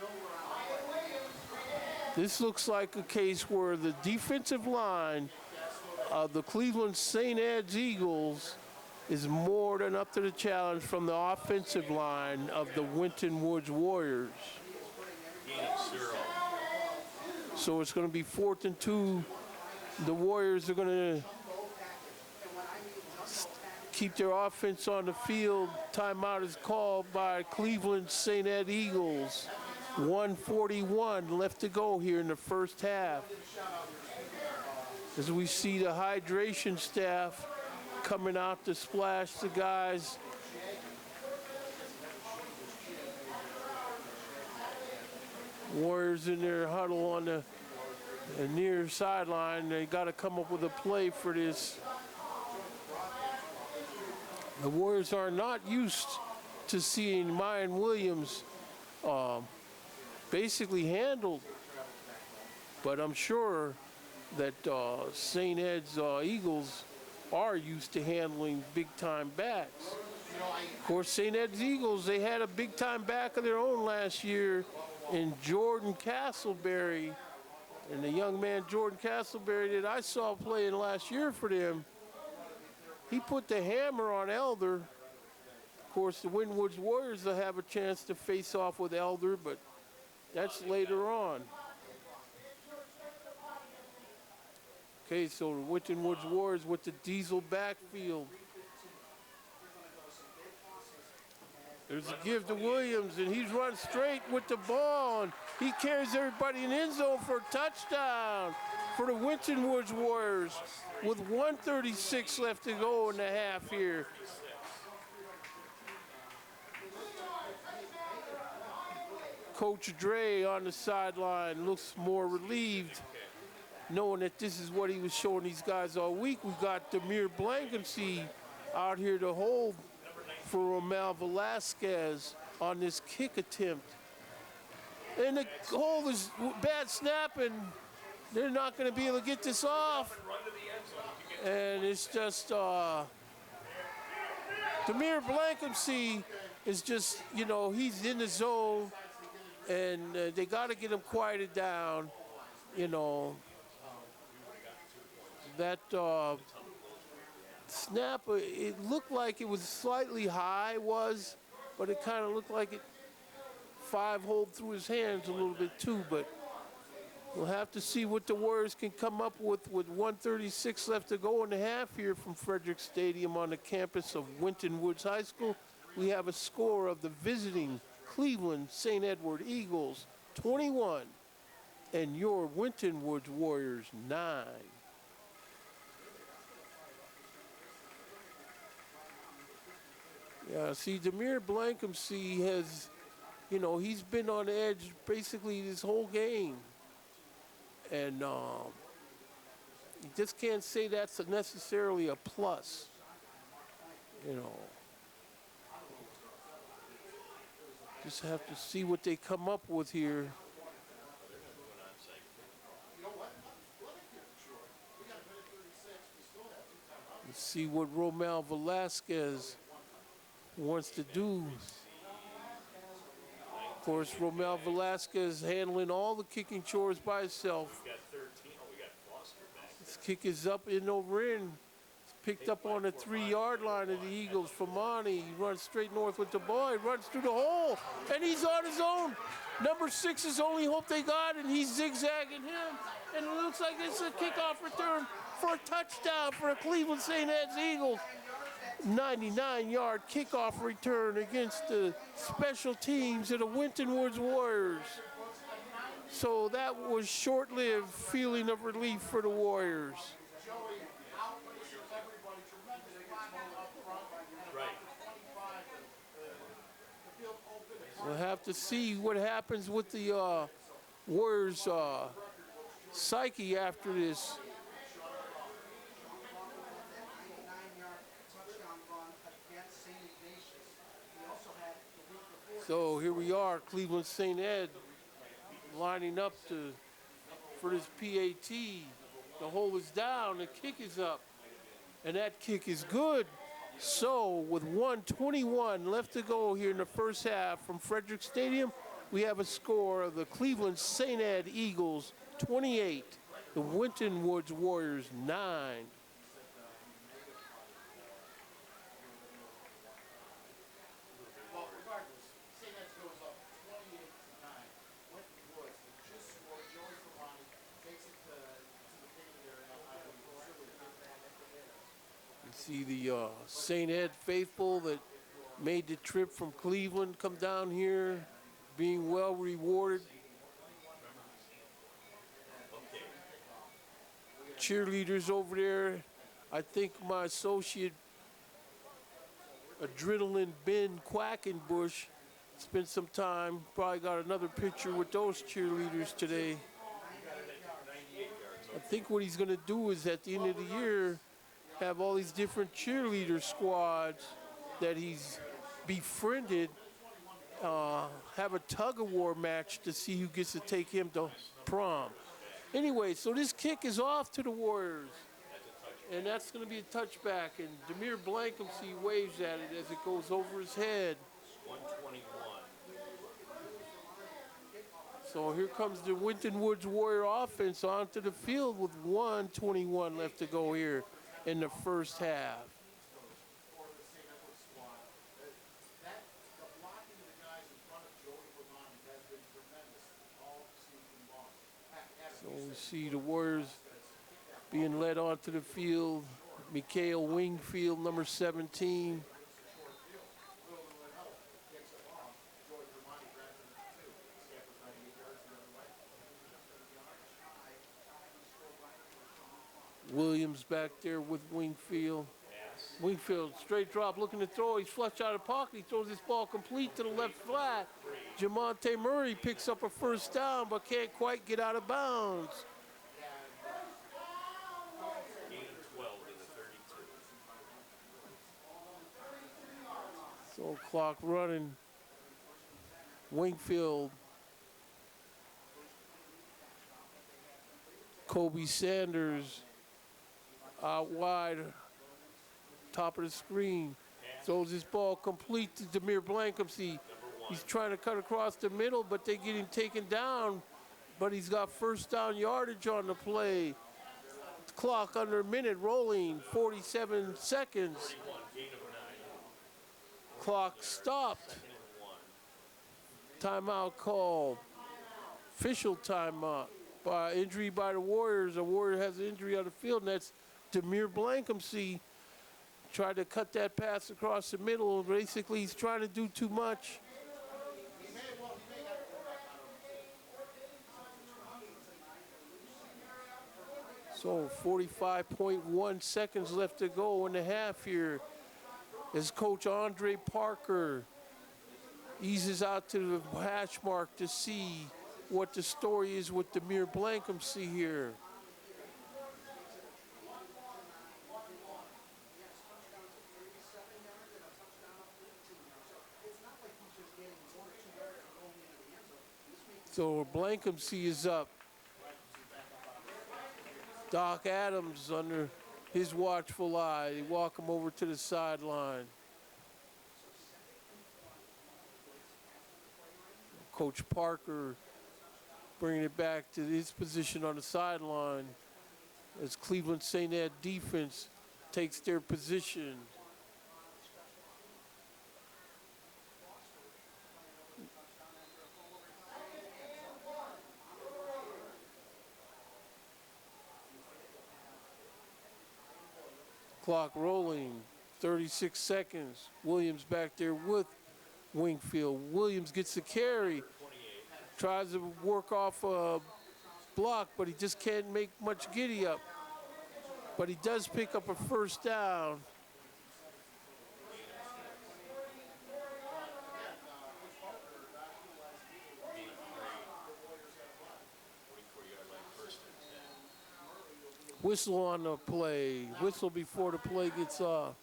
This looks like a case where the defensive line of the Cleveland St. Ed's Eagles is more than up to the challenge from the offensive line of the Winton Woods Warriors. Gain of 0. So it's going to be 4th and 2. The Warriors are going to keep their offense on the field. Timeout is called by Cleveland St. Ed Eagles. 1:41 left to go here in the first half. As we see the hydration staff coming out to splash the guys. Warriors in their huddle on the near sideline. They got to come up with a play for this. The Warriors are not used to seeing Mayan Williams basically handled, but I'm sure that St. Ed's Eagles are used to handling big-time backs. Of course, St. Ed's Eagles, they had a big-time back of their own last year in Jordan Castleberry. And the young man, Jordan Castleberry, that I saw playing last year for them, he put the hammer on Elder. Of course, the Winton Woods Warriors will have a chance to face off with Elder, but that's later on. Okay, so the Winton Woods Warriors with the diesel backfield. There's a give to Williams, and he's run straight with the ball, and he carries everybody in the end zone for a touchdown for the Winton Woods Warriors with 1:36 left to go in the half here. Coach Dre on the sideline looks more relieved, knowing that this is what he was showing these guys all week. We got Demir Blankenship out here to hold for Romel Velasquez on this kick attempt. And the hold is bad snap, and they're not going to be able to get this off. And it's just, Demir Blankenship is just, you know, he's in the zone, and they got to get him quieted down, you know. That snap, it looked like it was slightly high, but it kind of looked like it hold through his hands a little bit too, but we'll have to see what the Warriors can come up with 1:36 left to go in the half here from Frederick Stadium on the campus of Winton Woods High School. We have a score of the visiting Cleveland St. Edward Eagles 21 and your Winton Woods Warriors 9. Yeah, see, Demir Blankenship has, you know, he's been on edge basically this whole game. And you just can't say that's necessarily a plus, you know. Just have to see what they come up with here. Let's see what Romel Velasquez wants to do. Of course, Romel Velasquez handling all the kicking chores by himself. This kick is up and over in. It's picked up on the 3-yard line of the Eagles from Monty. He runs straight north with the ball. He runs through the hole, and he's on his own. Number 6 is the only hope they got, and he's zigzagging him. And it looks like it's a kickoff return for a touchdown for the Cleveland St. Ed's Eagles. 99-yard kickoff return against the special teams of the Winton Woods Warriors. So that was short-lived feeling of relief for the Warriors. We'll have to see what happens with the Warriors' psyche after this. So here we are, Cleveland St. Ed lining up for this PAT. The hole is down, the kick is up, and that kick is good. So with 1:21 left to go here in the first half from Frederick Stadium, we have a score of the Cleveland St. Ed Eagles 28, the Winton Woods Warriors 9. See the St. Ed faithful that made the trip from Cleveland come down here being well rewarded. Cheerleaders over there. I think my associate, Adrenaline Ben Quackenbush, spent some time, probably got another picture with those cheerleaders today. I think what he's going to do is at the end of the year have all these different cheerleader squads that he's befriended have a tug-of-war match to see who gets to take him to prom. Anyway, so this kick is off to the Warriors. And that's going to be a touchback. And Demir Blankumsey waves at it as it goes over his head. 121. So here comes the Winton Woods Warrior offense onto the field with 1:21 left to go here in the first half. The blocking of the guys in front of Joey Romani has been tremendous all season long. So we see the Warriors being led onto the field. Mikhail Wingfield, number 17. Williams back there with Wingfield. Wingfield, straight drop, looking to throw. He's flushed out of the pocket. He throws this ball complete to the left flat. Jamonte Murray picks up a first down, but can't quite get out of bounds. Gain 12 to the 32. So clock running. Wingfield. Kobe Sanders out wide. Top of the screen. Throws his ball complete to Demir Blankumsey. He's trying to cut across the middle, but they get him taken down. But he's got first down yardage on the play. Clock under a minute rolling, 47 seconds. 31, gain of 9. Clock stopped. Second and 1. Timeout called. Official timeout. By injury by the Warriors. A Warrior has an injury on the field, and that's Demir Blankumsey. Tried to cut that pass across the middle. Basically, he's trying to do too much. So 45.1 seconds left to go in the half here as Coach Andre Parker eases out to the hash mark to see what the story is with Demir Blankumsey here. So Blankumsey is up. Doc Adams under his watchful eye. They walk him over to the sideline. Coach Parker bringing it back to his position on the sideline as Cleveland St. Ed defense takes their position. Clock rolling, 36 seconds. Williams back there with Wingfield. Williams gets the carry, tries to work off a block, but he just can't make much giddy up. But he does pick up a first down. Whistle on the play. Whistle before the play gets off.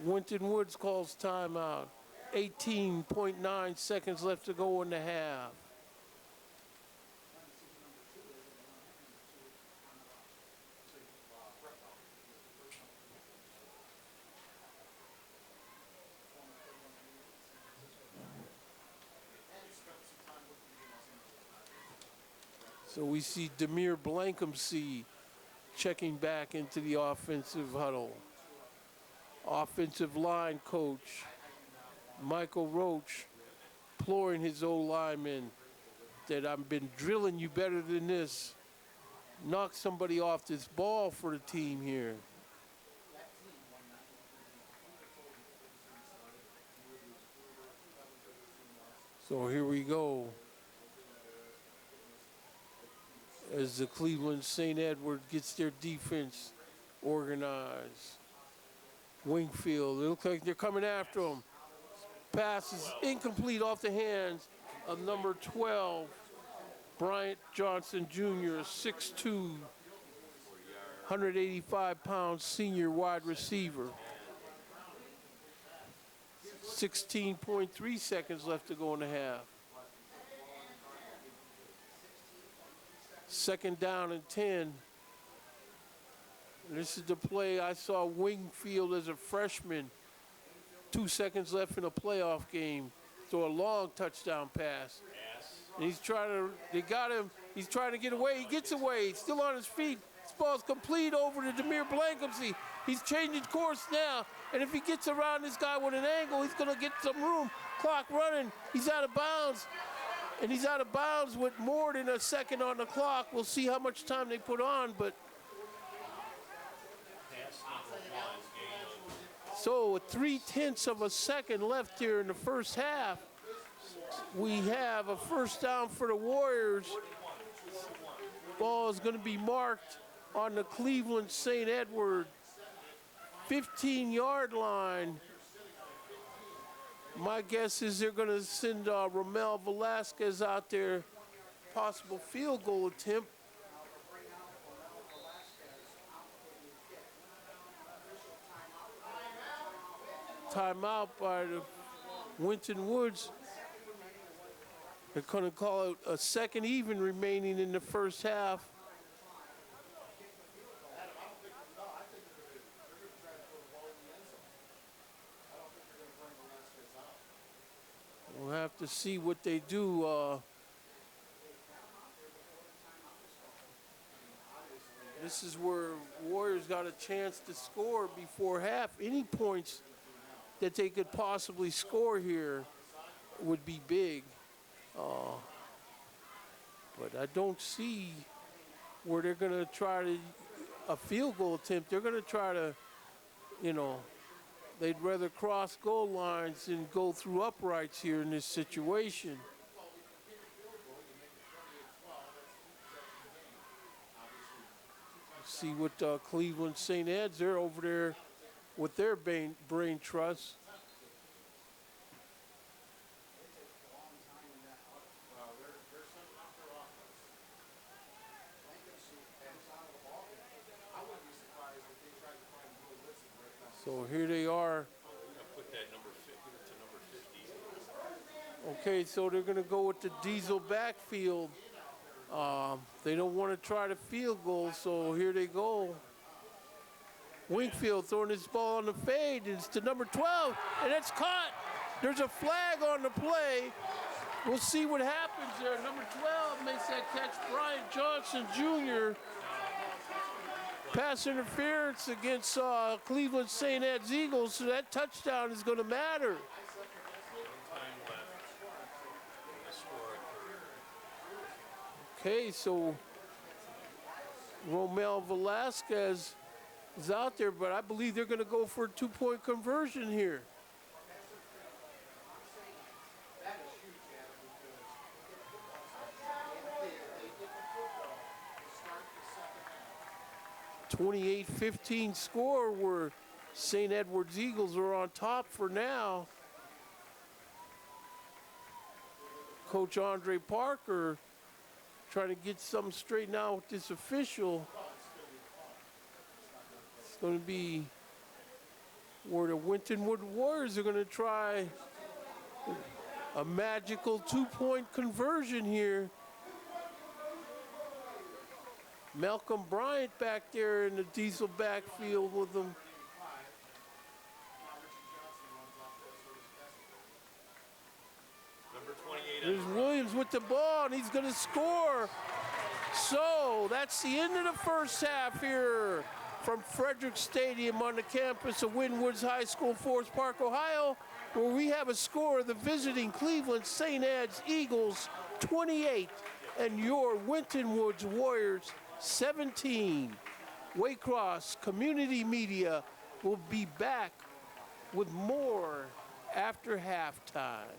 Winton Woods calls timeout. 18.9 seconds left to go in the half. So we see Demir Blankumsey checking back into the offensive huddle. Offensive line coach Michael Roach imploring his old lineman that I've been drilling you better than this. Knock somebody off this ball for the team here. So here we go. As the Cleveland St. Edward gets their defense organized. Wingfield, it looks like they're coming after him. Pass is incomplete off the hands of number 12, Bryant Johnson Jr., 6'2", 185-pound senior wide receiver. 16.3 seconds left to go in the half. Second down and 10. This is the play I saw Wingfield as a freshman. 2 seconds left in a playoff game. Throw a long touchdown pass. And they got him. He's trying to get away. He gets away. He's still on his feet. This ball's complete over to Demir Blankumsey. He's changing course now. And if he gets around this guy with an angle, he's going to get some room. Clock running. He's out of bounds. And he's out of bounds with more than a second on the clock. We'll see how much time they put on, but so with 0.3 of a second left here in the first half, we have a first down for the Warriors. Ball is going to be marked on the Cleveland St. Edward 15-yard line. My guess is they're going to send Romel Velasquez out there, possible field goal attempt. Timeout by the Winton Woods. They're going to call it a second even remaining in the first half. We'll have to see what they do. This is where Warriors got a chance to score before half. Any points that they could possibly score here would be big. But I don't see where they're going to try to a field goal attempt. They're going to try to, they'd rather cross goal lines than go through uprights here in this situation. See what Cleveland St. Ed's, they're over there with their brain trust. So here they are. Put that number 50 to number 50. Okay, so they're going to go with the diesel backfield. They don't want to try to field goal, so here they go. Wingfield throwing his ball on the fade. It's to number 12, and it's caught. There's a flag on the play. We'll see what happens there. Number 12 makes that catch. Bryant Johnson Jr. Pass interference against Cleveland St. Ed's Eagles, so that touchdown is going to matter. Okay, so Romel Velasquez is out there, but I believe they're going to go for a two-point conversion here. That is huge, Adam, because they did the football to start the second half. 28-15 score where St. Edward's Eagles are on top for now. Coach Andre Parker trying to get something straightened out with this official. It's going to be where the Winton Woods Warriors are going to try a magical two-point conversion here. Malcolm Bryant back there in the diesel backfield with them. Number 28. There's Williams with the ball, and he's going to score. So that's the end of the first half here from Frederick Stadium on the campus of Winton Woods High School in Forest Park, Ohio, where we have a score of the visiting Cleveland St. Ed's Eagles 28 and your Winton Woods Warriors 17. Waycross Community Media will be back with more after halftime.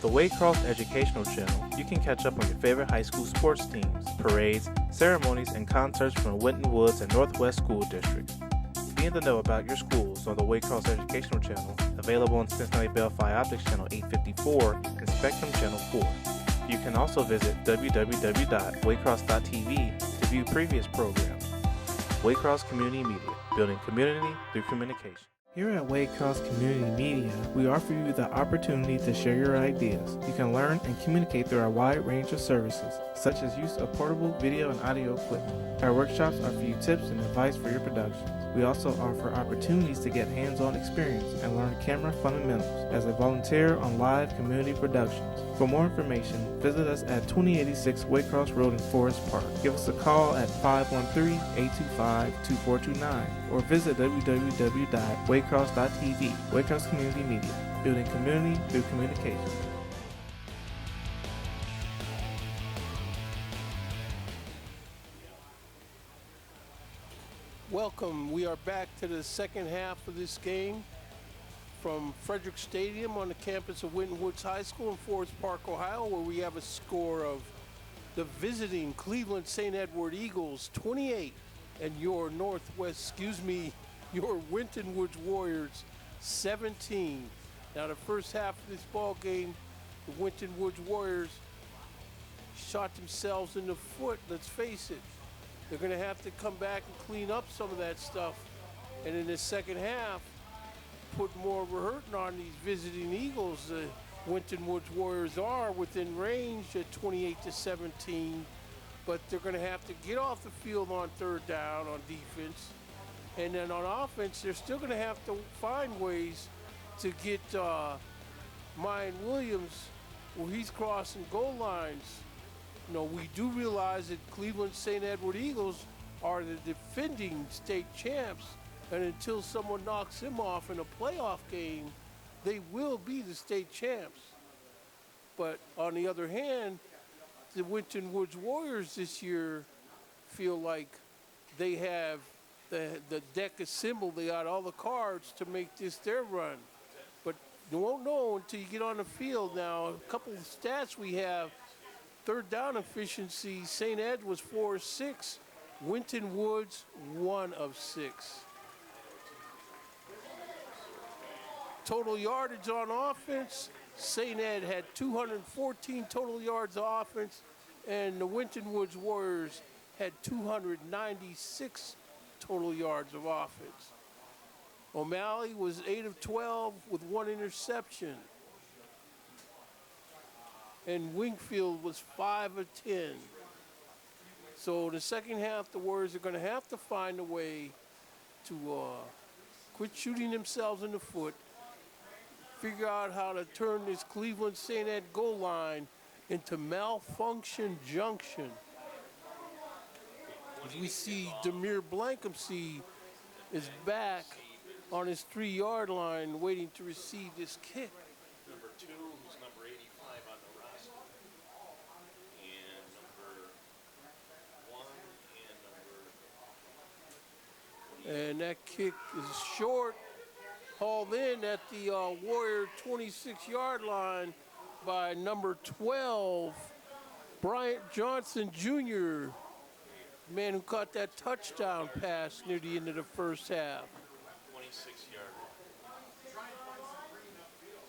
the Waycross Educational Channel, you can catch up on your favorite high school sports teams, parades, ceremonies, and concerts from Winton Woods and Northwest School Districts. Be in the know about your schools on the Waycross Educational Channel, available on Cincinnati Bell Fiber Optics Channel 854 and Spectrum Channel 4. You can also visit www.waycross.tv to view previous programs. Waycross Community Media, building community through communication. Here at Waycross Community Media, we offer you the opportunity to share your ideas. You can learn and communicate through our wide range of services, such as use of portable video and audio equipment. Our workshops offer you tips and advice for your productions. We also offer opportunities to get hands-on experience and learn camera fundamentals as a volunteer on live community productions. For more information, visit us at 2086 Waycross Road in Forest Park. Give us a call at 513-825-2429 or visit www.waycross.tv. Waycross Community Media, building community through communication. Welcome. We are back to the second half of this game from Frederick Stadium on the campus of Winton Woods High School in Forest Park, Ohio, where we have a score of the visiting Cleveland St. Edward Eagles 28 and your Winton Woods Warriors 17. Now the first half of this ball game, the Winton Woods Warriors shot themselves in the foot, let's face it. They're going to have to come back and clean up some of that stuff. And in the second half, put more of a hurting on these visiting Eagles. The Winton Woods Warriors are within range at 28-17, but they're going to have to get off the field on third down on defense. And then on offense, they're still going to have to find ways to get Mayan Williams where he's crossing goal lines. You know, we do realize that Cleveland St. Edward Eagles are the defending state champs, and until someone knocks them off in a playoff game, they will be the state champs. But on the other hand, the Winton Woods Warriors this year feel like they have the deck assembled. They got all the cards to make this their run. But you won't know until you get on the field. Now, a couple of stats we have. Third down efficiency, St. Ed was 4 of 6. Winton Woods, 1 of 6. Total yardage on offense, St. Ed had 214 total yards of offense, and the Winton Woods Warriors had 296 total yards of offense. O'Malley was 8 of 12 with 1 interception. And Wingfield was 5 of 10. So in the second half, the Warriors are going to have to find a way to quit shooting themselves in the foot, figure out how to turn this Cleveland St. Ed goal line into malfunction junction. As we see Demir Blankumsey is back on his 3-yard line waiting to receive this kick. Number 2, who's number 85 on the roster, and number 1 and number... And that kick is short, hauled in at the Warrior 26-yard line by number 12, Bryant Johnson Jr., the man who caught that touchdown pass near the end of the first half. 26-yard.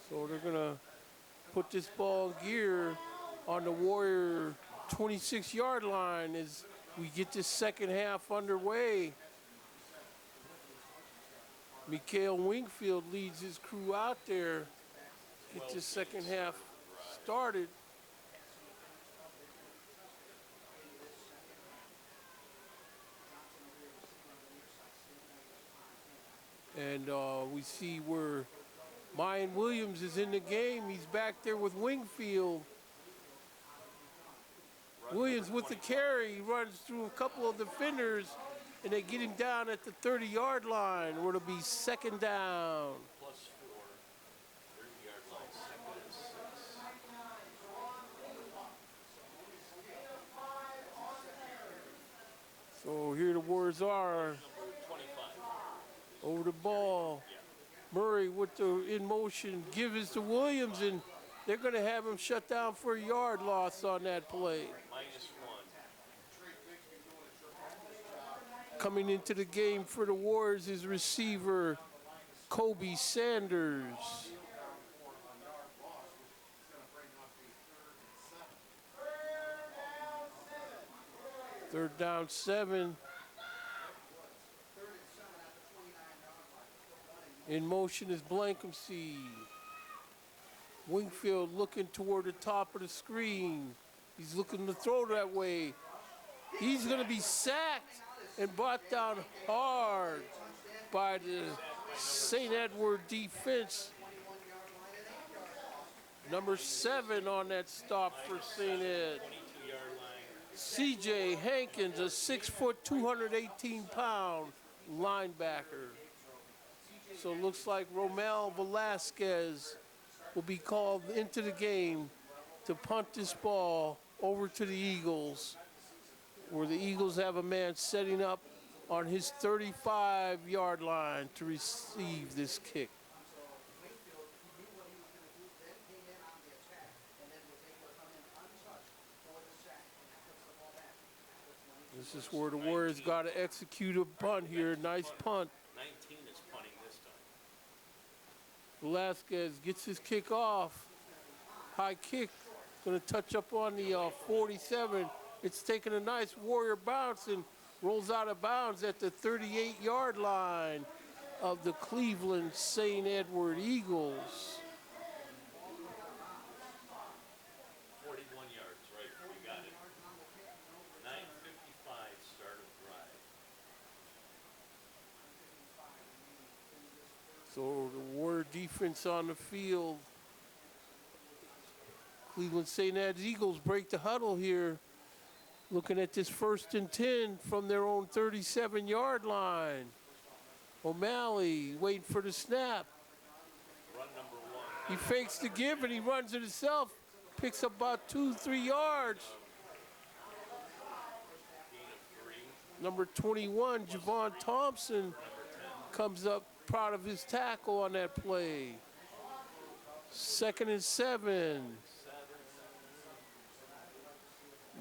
So they're going to put this ball in gear on the Warrior 26-yard line as we get this second half underway. Mikhail Wingfield leads his crew out there, get this second half started. And we see where Mayan Williams is in the game. He's back there with Wingfield. Williams with the carry. He runs through a couple of defenders, and they get him down at the 30-yard line, where it'll be second down. +4, 30-yard line, second and 6. So here the Warriors are. Number 25. Over the ball. Murray with the in motion. Give is to Williams, and They're going to have him shut down for a yard loss on that play. -1. Coming into the game for the Warriors is receiver Kobe Sanders. Third down 7. In motion is Blankenship. Wingfield looking toward the top of the screen. He's looking to throw that way. He's going to be sacked and brought down hard by the St. Edward defense. Number 7 on that stop for St. Ed. 22-yard line. C.J. Hankins, a 6', 218-pound linebacker. So it looks like Romel Velasquez will be called into the game to punt this ball over to the Eagles, where the Eagles have a man setting up on his 35-yard line to receive this kick. This is where the Warriors got to execute a punt here. Nice punt. 19 is punting this time. Velasquez gets his kick off. High kick. Going to touch up on the 47. It's taking a nice Warrior bounce and rolls out of bounds at the 38-yard line of the Cleveland St. Edward Eagles. 41 yards, right? You got it. 9:55 start of drive. So the Warrior defense on the field. Cleveland St. Ed's Eagles break the huddle here. Looking at this 1st and 10 from their own 37-yard line. O'Malley waiting for the snap. Run number 1. He fakes the give and he runs it himself. Picks up about 2-3 yards. Gain of 3. Number 21, Javon Thompson, comes up proud of his tackle on that play. 2nd and 7.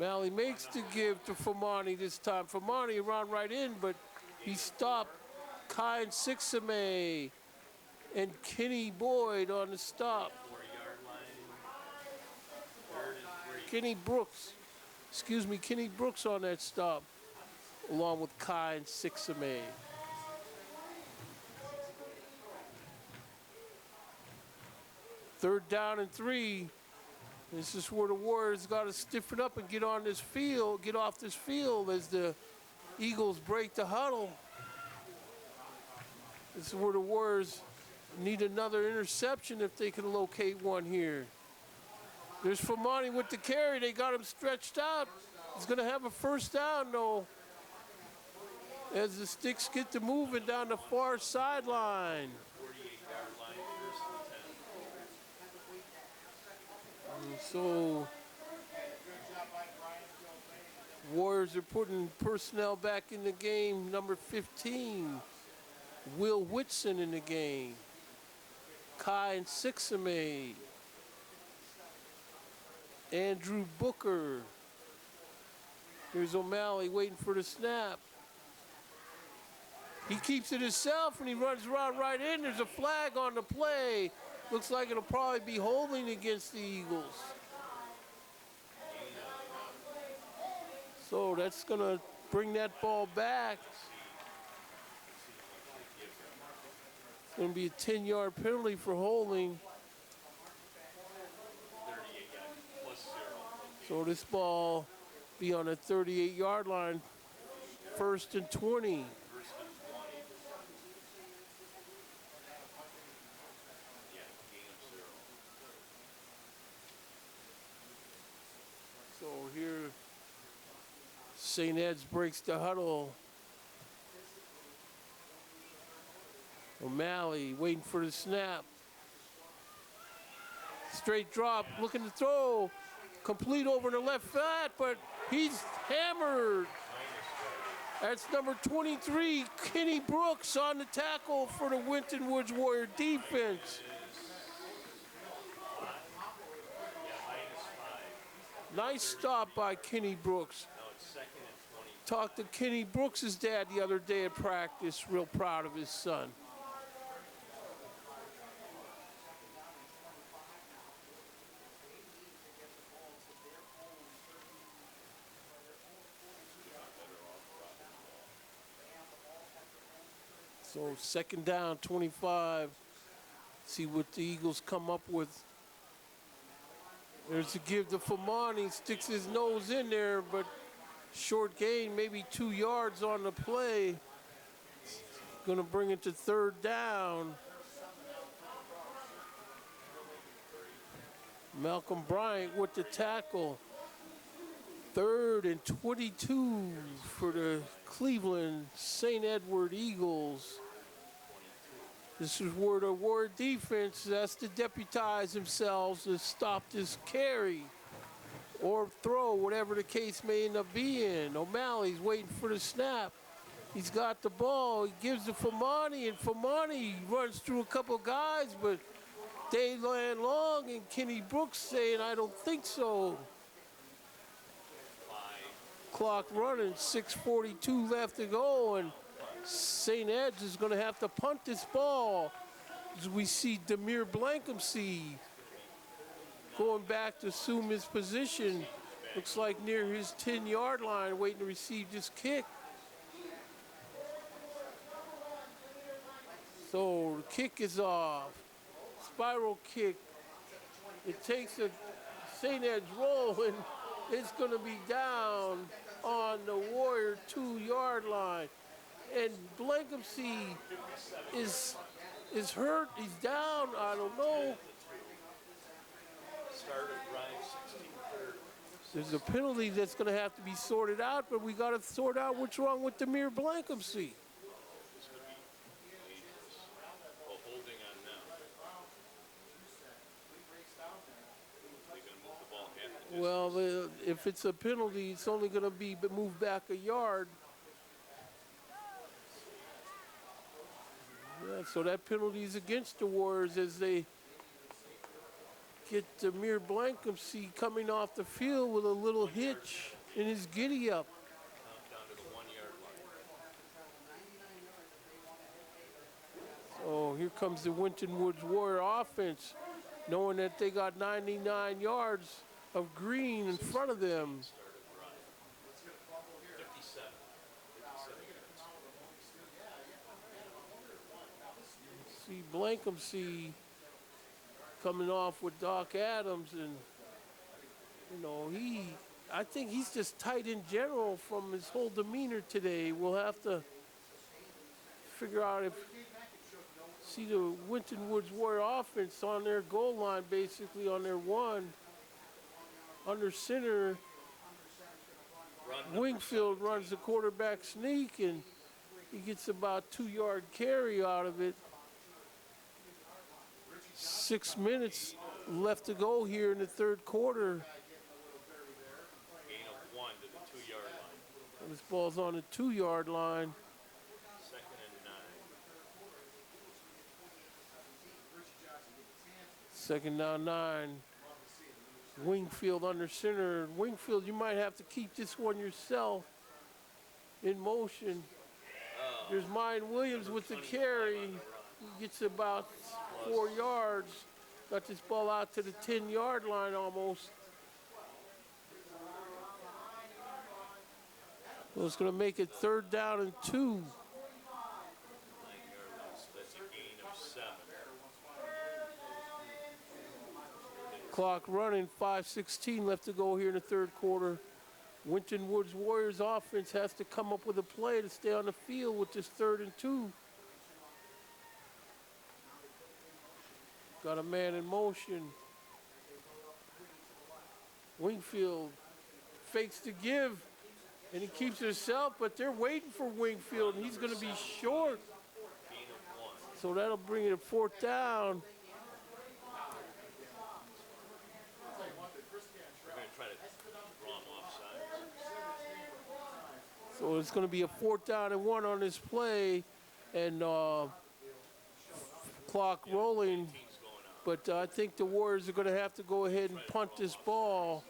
Malley makes the give to Famani this time. Famani ran right in, but he stopped Kyan Sixame and Kenny Boyd on the stop. 4-yard line. 3rd and 3. Kenny Brooks on that stop, along with Kyan Sixame. Third down and 3. This is where the Warriors got to stiffen up and get on this field, get off this field as the Eagles break the huddle. This is where the Warriors need another interception if they can locate one here. There's Famani with the carry. They got him stretched out. He's going to have a first down, though, as the sticks get to moving down the far sideline. 48-yard line, 1st and 10. And so Warriors are putting personnel back in the game. Number 15, Will Whitson in the game. Kai and Sixame. Andrew Booker. Here's O'Malley waiting for the snap. He keeps it himself and he runs around right in. There's a flag on the play. Looks like it'll probably be holding against the Eagles. So that's gonna bring that ball back. It's gonna be a 10-yard penalty for holding. 38 plus 0. So this ball be on a 38-yard line. 1st and 20. So here, St. Ed's breaks the huddle. O'Malley waiting for the snap. Straight drop, looking to throw. Complete over the left flat, but he's hammered. That's number 23, Kenny Brooks, on the tackle for the Winton Woods Warrior defense. Nice stop by Kenny Brooks. Now it's second and 20. Talked to Kenny Brooks' dad the other day at practice. Real proud of his son. So second down, 25. See what the Eagles come up with. There's a give to Famani. Sticks his nose in there, but short gain, maybe 2 yards on the play. Gonna bring it to third down. Malcolm Bryant with the tackle. 3rd and 22 for the Cleveland St. Edward Eagles. This is where the Warrior defense has to deputize themselves to stop this carry or throw, whatever the case may end up being. O'Malley's waiting for the snap. He's got the ball. He gives it Famani, and Famani runs through a couple guys, but they land long, and Kenny Brooks saying, I don't think so. Clock running, 6:42 left to go, and St. Ed's is going to have to punt this ball. As we see Demir Blankenship going back to assume his position. Looks like near his 10-yard line, waiting to receive this kick. So the kick is off. Spiral kick. It takes a St. Ed's roll, and it's going to be down on the Warrior 2-yard line. And Blankenship is hurt. He's down. I don't know. Start of drive 16-3. There's a penalty that's going to have to be sorted out, but we got to sort out what's wrong with Demir Blankenship. Well, holding on now. They're going to move the ball half the distance. Well, if it's a penalty, it's only going to be moved back a yard. Yeah, so that penalty is against the Warriors as they get Demir Blankenship coming off the field with a little hitch in his giddy-up. Down to the 1-yard line. So here comes the Winton Woods Warrior offense, knowing that they got 99 yards of green in front of them. 57. See Blankenship coming off with Doc Adams, and I think he's just tight in general from his whole demeanor today. We'll have to figure out see the Winton Woods Warrior offense on their goal line, basically on their 1. Under center, Wingfield runs the quarterback sneak, and he gets about 2-yard carry out of it. 6 minutes left to go here in the third quarter. Gain of 1 to the 2-yard line. And this ball's on the 2-yard line. Second and 9. Second down 9. Wingfield under center. Wingfield, you might have to keep this one yourself in motion. There's Mine Williams with the carry. He gets about 4 yards. Got this ball out to the 10-yard line almost. So it's going to make it third down and 2. 9-yard line. So that's a gain of 7. Clock running, 5:16 left to go here in the third quarter. Winton Woods Warriors offense has to come up with a play to stay on the field with this 3rd and 2. Got a man in motion. Wingfield fakes the give, and he keeps it himself, but they're waiting for Wingfield, and he's going to be short. Gain of 1. So that'll bring it to 4th down. We're going to try to draw him offside. So it's going to be a 4th down and 1 on this play, and clock rolling. Team's going out. But I think the Warriors are going to have to go ahead and punt this ball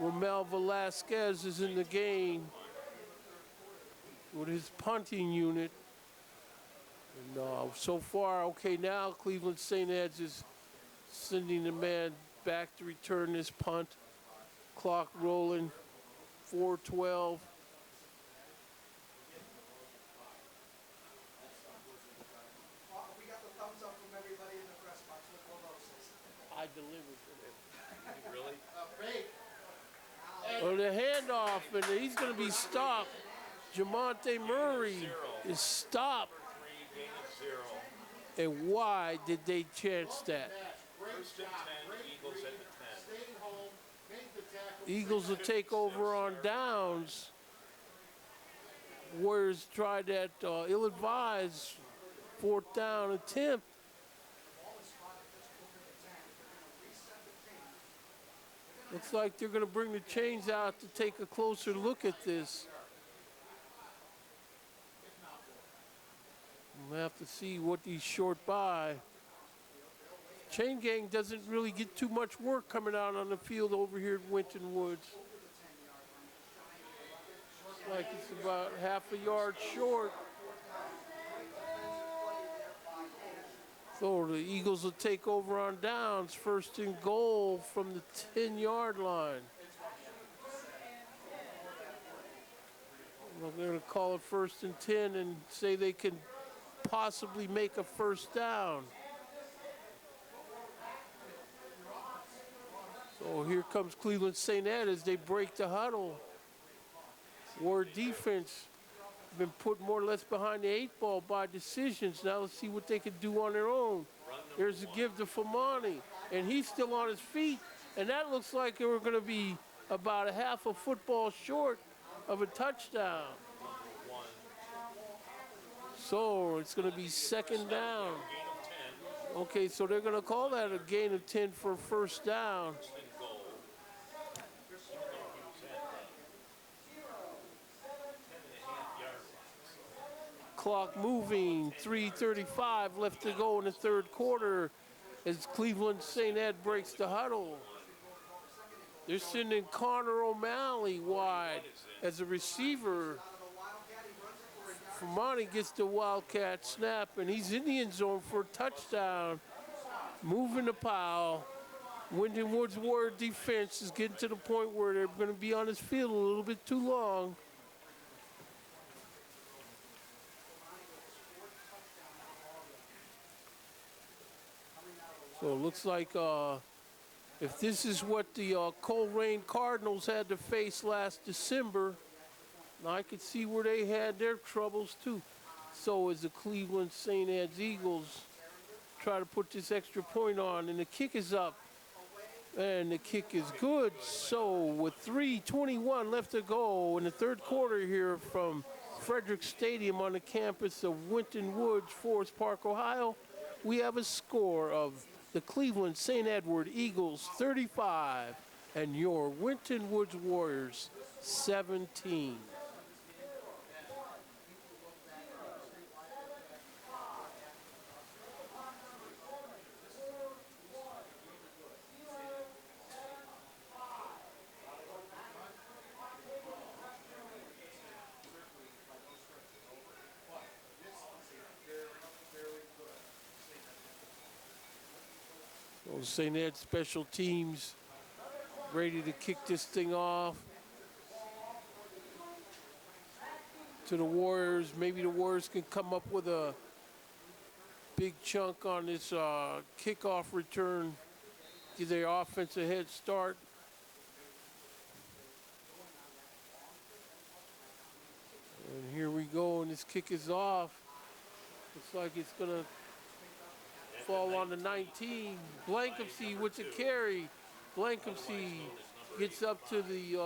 Romel Velasquez is in the game with his punting unit. And so far, okay, now Cleveland St. Ed's is sending the man back to return this punt. Clock rolling, 4:12. We got the thumbs up from everybody in the press box with Lorosis. I delivered for him. Really? Oh, the handoff, and he's going to be stopped. Jamonte Murray is stopped. 3, gain of 0. And why did they chance that? First and 10, Eagles at the 10. Stayed home, made the tackle. Eagles will take over on downs. Warriors tried that ill-advised 4th down attempt. Looks like they're going to bring the chains out to take a closer look at this. We'll have to see what he's short by. Chain gang doesn't really get too much work coming out on the field over here at Winton Woods. Looks like it's about half a yard short. So the Eagles will take over on downs, 1st and goal from the 10-yard line. Well, they're going to call it 1st and 10 and say they can possibly make a 1st down. So here comes Cleveland St. Ed as they break the huddle. War defense been put more or less behind the 8-ball by decisions. Now let's see what they can do on their own. There's a give to Famani, and he's still on his feet. And that looks like they were going to be about a half a football short of a touchdown. So it's going to be 2nd down. Okay, so they're going to call that a gain of 10 for a 1st down. Clock moving, 3:35 left to go in the 3rd quarter as Cleveland St. Ed breaks the huddle. They're sending Connor O'Malley wide as a receiver. Famani gets the Wildcat snap, and he's in the end zone for a touchdown. Moving the pile. Winton Woods Warrior defense is getting to the point where they're going to be on this field a little bit too long. So it looks like if this is what the Coleraine Cardinals had to face last December, I could see where they had their troubles too. So as the Cleveland St. Ed's Eagles try to put this extra point on, and the kick is up, and the kick is good. So with 3:21 left to go in the 3rd quarter here from Frederick Stadium on the campus of Winton Woods, Forest Park, Ohio, we have a score of the Cleveland St. Edward Eagles 35 and your Winton Woods Warriors 17. St. Ed special teams ready to kick this thing off to the Warriors. Maybe the Warriors can come up with a big chunk on this kickoff return, give their offense a head start. And here we go, and this kick is off. Looks like it's gonna fall on the 19. Blankumsey with the carry. Blankumsey gets up to the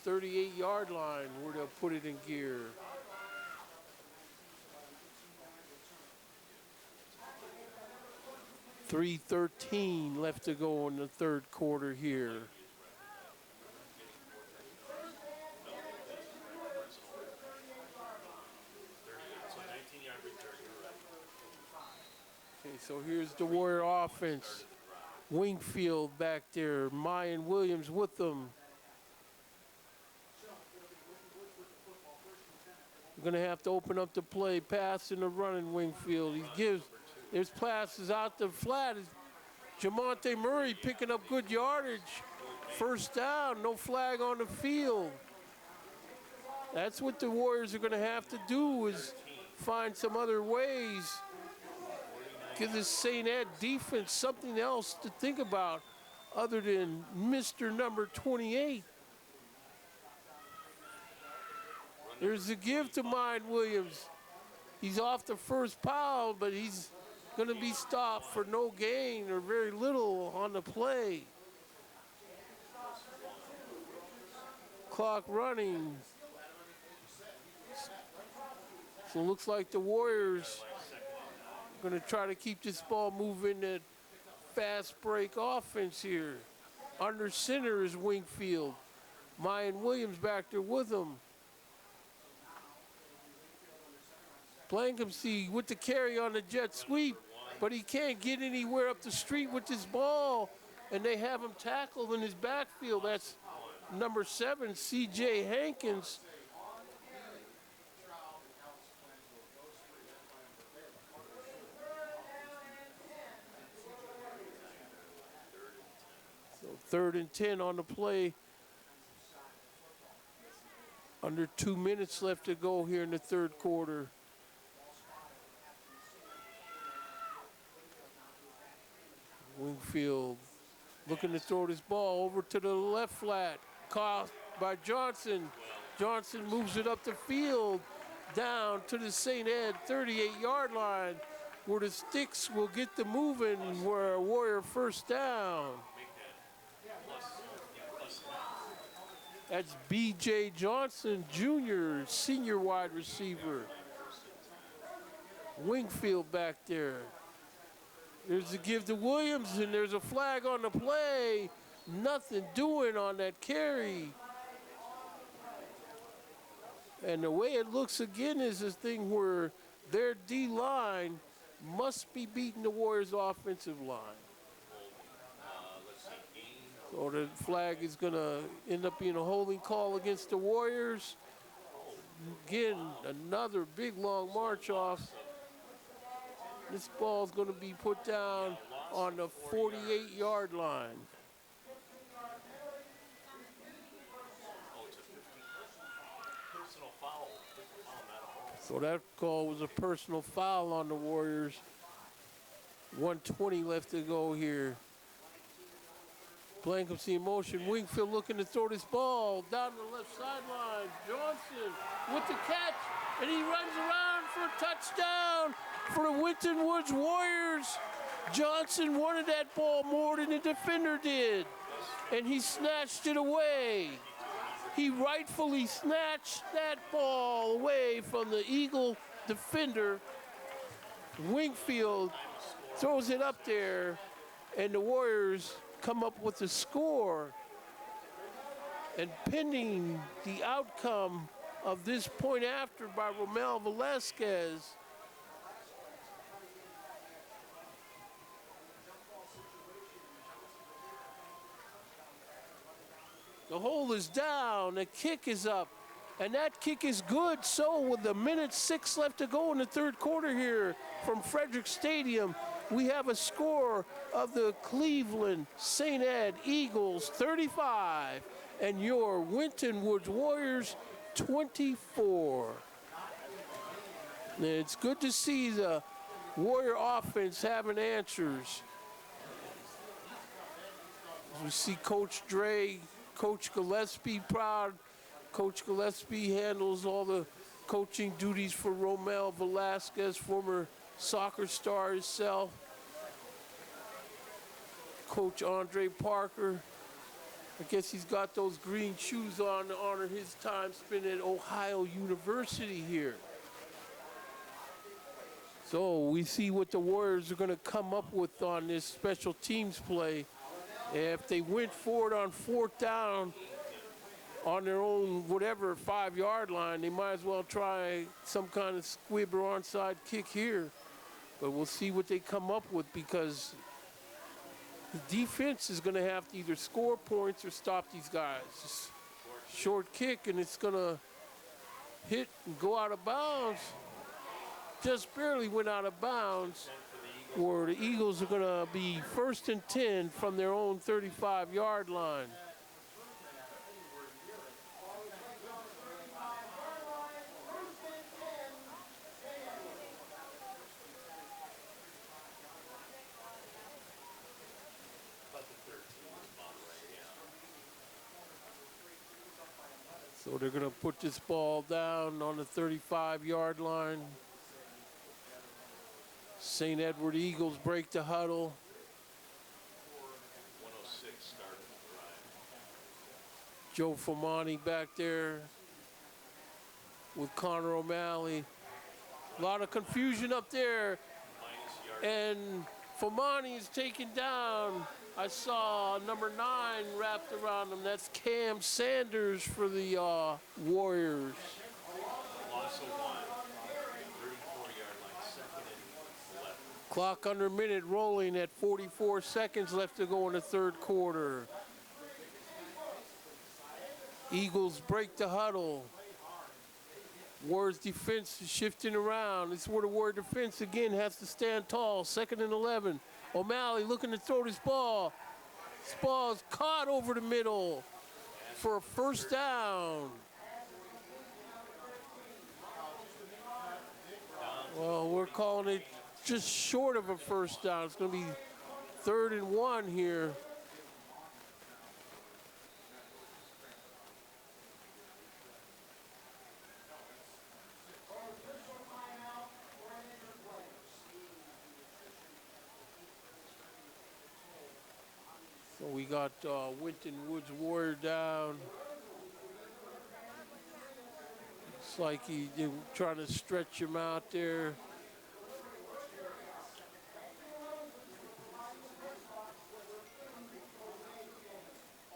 38-yard line where they'll put it in gear. $3:13 left to go in the 3rd quarter here. Okay, so here's the Warrior offense. Wingfield back there, Mayan Williams with them. We're going to have to open up the play, passing and running Wingfield. There's passes out the flat. Jamonte Murray picking up good yardage. First down, no flag on the field. That's what the Warriors are going to have to do, is find some other ways. Give this St. Ed defense something else to think about other than Mr. number 28. There's a give to Mayan Williams. He's off the first pile, but he's going to be stopped for no gain or very little on the play. Clock running. So it looks like the Warriors are going to try to keep this ball moving, that fast break offense here. Under center is Wingfield. Mayan Williams back there with him. Blankensee with the carry on the jet sweep, but he can't get anywhere up the street with this ball, and they have him tackled in his backfield. That's number 7, C.J. Hankins. So 3rd and 10 on the play. Under 2 minutes left to go here in the third quarter. Wingfield looking to throw this ball over to the left flat. Caught by Johnson. Johnson moves it up the field, down to the St. Ed 38-yard line, where the sticks will get the moving, where a Warrior first down. That's B.J. Johnson, Jr., senior wide receiver. Wingfield back there. There's a give to Williams, and there's a flag on the play. Nothing doing on that carry. And the way it looks again is this thing where their D-line must be beating the Warriors' offensive line. So the flag is going to end up being a holding call against the Warriors. Again, another big long march off. This ball is going to be put down on the 48-yard line. So that call was a personal foul on the Warriors. 1:20 left to go here. Blankensee in motion. Wingfield looking to throw this ball down the left sideline. Johnson with the catch, and he runs around for a touchdown for the Winton Woods Warriors. Johnson wanted that ball more than the defender did, and he snatched it away. He rightfully snatched that ball away from the Eagle defender. Wingfield throws it up there, and the Warriors come up with a score. And pending the outcome of this point after by Romel Velasquez, the hole is down, the kick is up, and that kick is good. So with 1:06 left to go in the third quarter here from Frederick Stadium, we have a score of the Cleveland St. Ed Eagles 35 and your Winton Woods Warriors 24. And it's good to see the Warrior offense having answers. We see Coach Dre, Coach Gillespie proud. Coach Gillespie handles all the coaching duties for Romel Velasquez, former soccer star himself. Coach Andre Parker, I guess he's got those green shoes on to honor his time spent at Ohio University here. So we see what the Warriors are going to come up with on this special teams play. If they went forward on 4th down on their own, whatever, 5-yard line, they might as well try some kind of squib or onside kick here. But we'll see what they come up with, because The defense is going to have to either score points or stop these guys. Just short kick, and it's going to hit and go out of bounds. Just barely went out of bounds, where the Eagles are going to be 1st and 10 from their own 35-yard line. So they're going to put this ball down on the 35-yard line. St. Edward Eagles break the huddle. 106 started the drive. Joe Famani back there with Connor O'Malley. A lot of confusion up there. And Famani is taken down. I saw number 9 wrapped around him. That's Cam Sanders for the Warriors. Loss of 1. 34-yard line, 2nd and 11. Clock under minute rolling at 44 seconds left to go in the third quarter. Eagles break the huddle. Warriors defense is shifting around. This is where the Warrior defense again has to stand tall. 2nd and 11. O'Malley looking to throw this ball. This ball is caught over the middle for a first down. Well, we're calling it just short of a first down. It's going to be 3rd and 1 here. So we got Winton Woods Warrior down. Looks like they're trying to stretch him out there.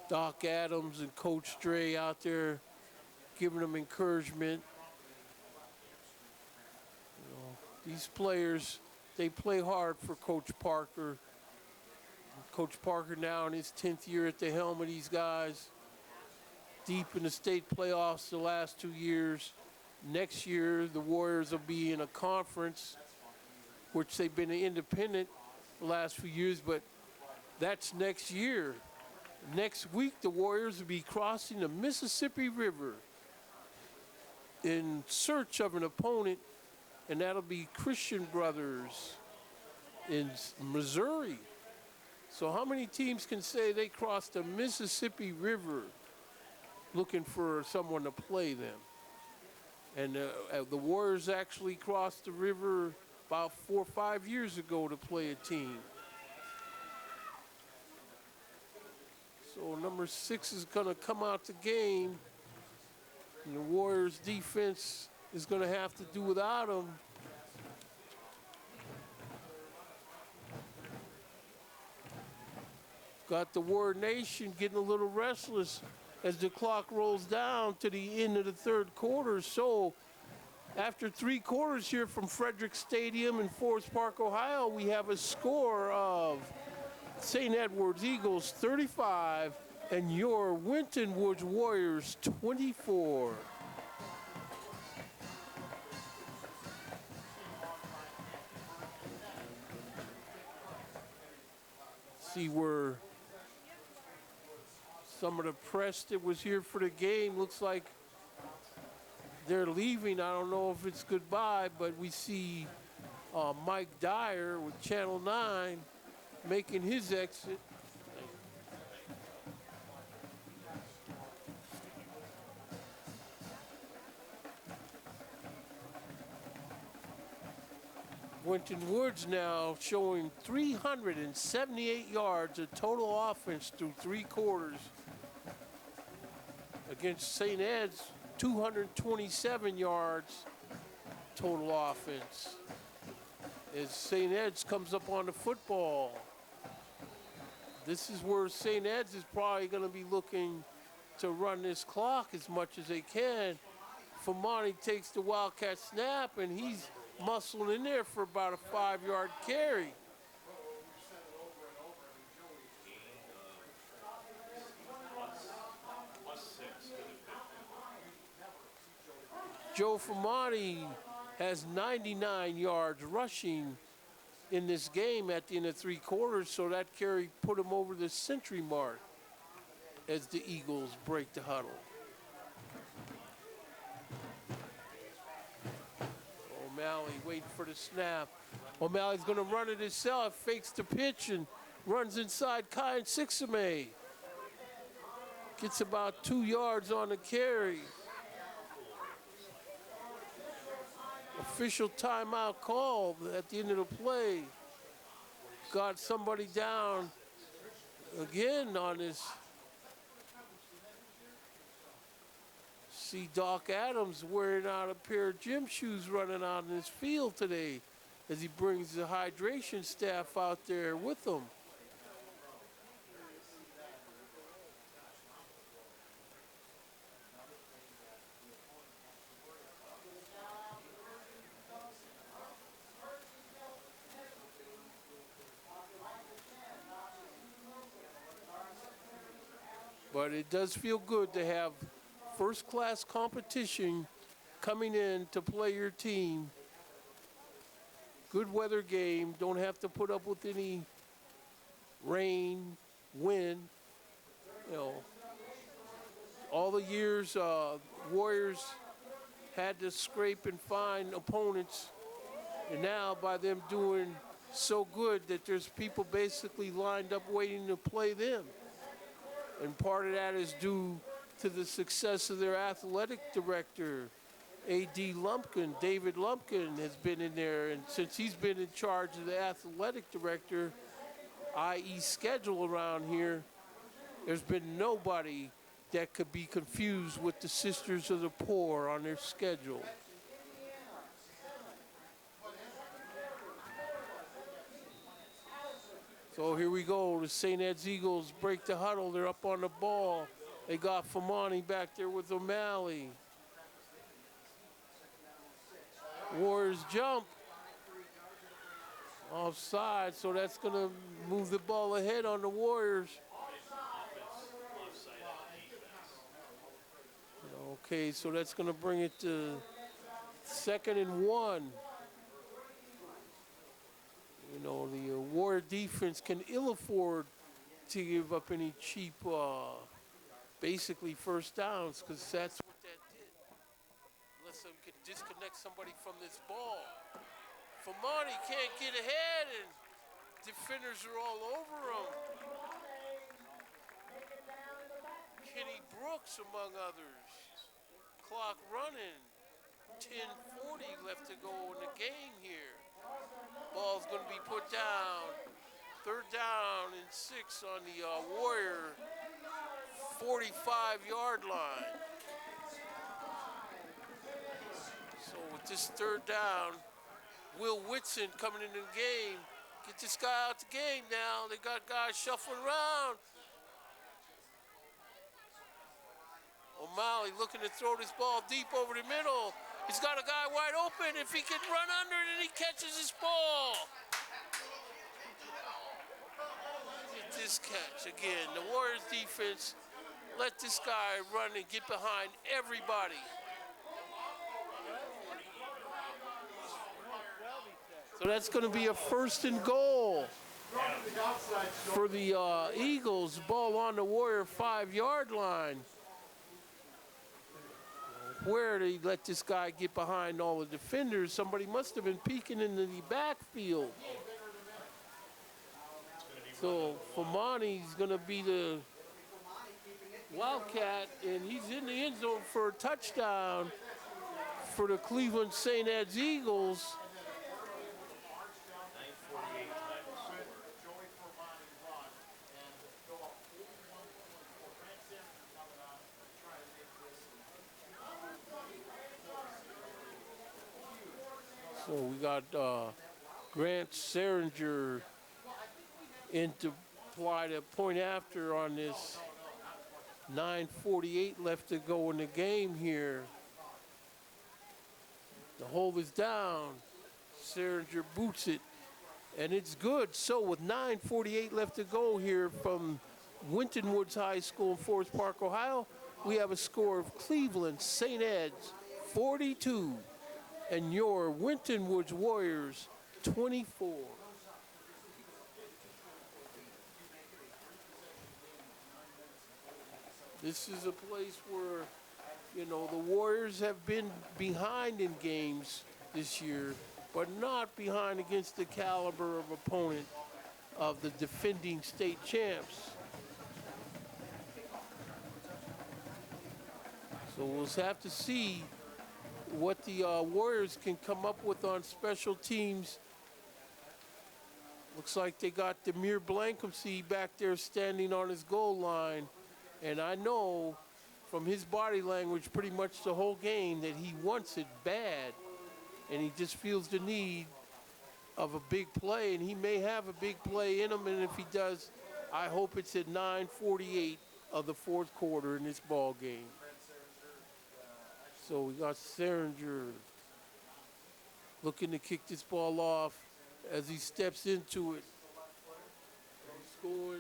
Doc Adams and Coach Dre out there giving them encouragement. You know, these players, they play hard for Coach Parker. Coach Parker now in his 10th year at the helm of these guys. Deep in the state playoffs the last 2 years. Next year, the Warriors will be in a conference, which they've been independent the last few years, but that's next year. Next week, the Warriors will be crossing the Mississippi River in search of an opponent, and that'll be Christian Brothers in Missouri. So how many teams can say they crossed the Mississippi River looking for someone to play them? And the Warriors actually crossed the river about 4 or 5 years ago to play a team. So number 6 is going to come out the game. And the Warriors defense is going to have to do without him. Got the Warrior Nation getting a little restless as the clock rolls down to the end of the third quarter. So after 3 quarters here from Frederick Stadium in Forest Park, Ohio, we have a score of St. Edward's Eagles 35 and your Winton Woods Warriors 24. See where some of the press that was here for the game looks like they're leaving. I don't know if it's goodbye, but we see Mike Dyer with Channel 9 making his exit. Winton Woods now showing 378 yards of total offense through 3 quarters. Against St. Ed's, 227 yards total offense. As St. Ed's comes up on the football. This is where St. Ed's is probably going to be looking to run this clock as much as they can. Famani takes the Wildcat snap, and he's muscling in there for about a 5-yard carry. Joe Famani has 99 yards rushing in this game at the end of 3 quarters, so that carry put him over the century mark as the Eagles break the huddle. O'Malley waiting for the snap. O'Malley's going to run it himself, fakes the pitch and runs inside Kyan Sixame. Gets about 2 yards on the carry. Official timeout called at the end of the play. Got somebody down again on this. See Doc Adams wearing out a pair of gym shoes running out in this field today as he brings the hydration staff out there with him. But it does feel good to have first-class competition coming in to play your team. Good weather game. Don't have to put up with any rain, wind. You know, all the years Warriors had to scrape and find opponents, and now by them doing so good that there's people basically lined up waiting to play them. And part of that is due to the success of their athletic director, A.D. Lumpkin. David Lumpkin has been in there, and since he's been in charge of the athletic director, i.e. schedule around here, there's been nobody that could be confused with the Sisters of the Poor on their schedule. So here we go. The St. Ed's Eagles break the huddle. They're up on the ball. They got Famani back there with O'Malley. Warriors jump. Offside, so that's going to move the ball ahead on the Warriors. Okay, so that's going to bring it to 2nd and 1. You know, the Warrior defense can ill afford to give up any cheap, basically first downs, because that's what that did. Unless they can disconnect somebody from this ball. Famani can't get ahead, and defenders are all over him. Kenny Brooks, among others. Clock running. 10:40 left to go in the game here. Ball's going to be put down. 3rd down and 6 on the Warrior 45-yard line. So with this 3rd down, Will Whitson coming into the game. Get this guy out the game now. They got guys shuffling around. O'Malley looking to throw this ball deep over the middle. He's got a guy wide open. If he can run under it and he catches his ball. Get this catch again. The Warriors defense let this guy run and get behind everybody. So that's going to be a 1st and goal for the Eagles. Ball on the Warrior 5-yard line. Where they let this guy get behind all the defenders, somebody must have been peeking into the backfield. So Famani's going to be the Wildcat, and he's in the end zone for a touchdown for the Cleveland St. Ed's Eagles. So we got Grant Seringer in to apply the point after on this. 9:48 left to go in the game here. The hold is down. Seringer boots it, and it's good. So with 9:48 left to go here from Winton Woods High School in Forest Park, Ohio, we have a score of Cleveland St. Ed's 42, and your Winton Woods Warriors 24. This is a place where, the Warriors have been behind in games this year, but not behind against the caliber of opponent of the defending state champs. So we'll have to see what the Warriors can come up with on special teams. Looks like they got Demir Blankumsey back there standing on his goal line. And I know from his body language pretty much the whole game that he wants it bad. And he just feels the need of a big play. And he may have a big play in him. And if he does, I hope it's at 9:48 of the fourth quarter in this ball game. So we got Seringer looking to kick this ball off as he steps into it. He's going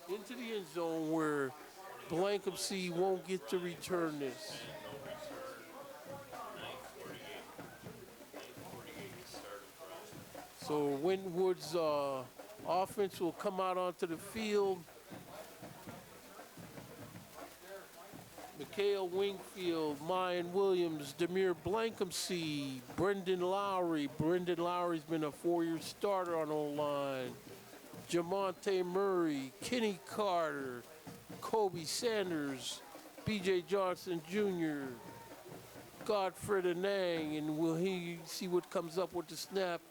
into the end zone where Blankumsey won't get to return this. So Winton Woods offense will come out onto the field. Mikhail Wingfield, Mayan Williams, Demir Blankumsey, Brendan Lowry. Brendan Lowry's been a 4-year starter on O-line. Jamonte Murray, Kenny Carter, Kobe Sanders, B.J. Johnson Jr., Godfrey Anang, and will he see what comes up with the snap?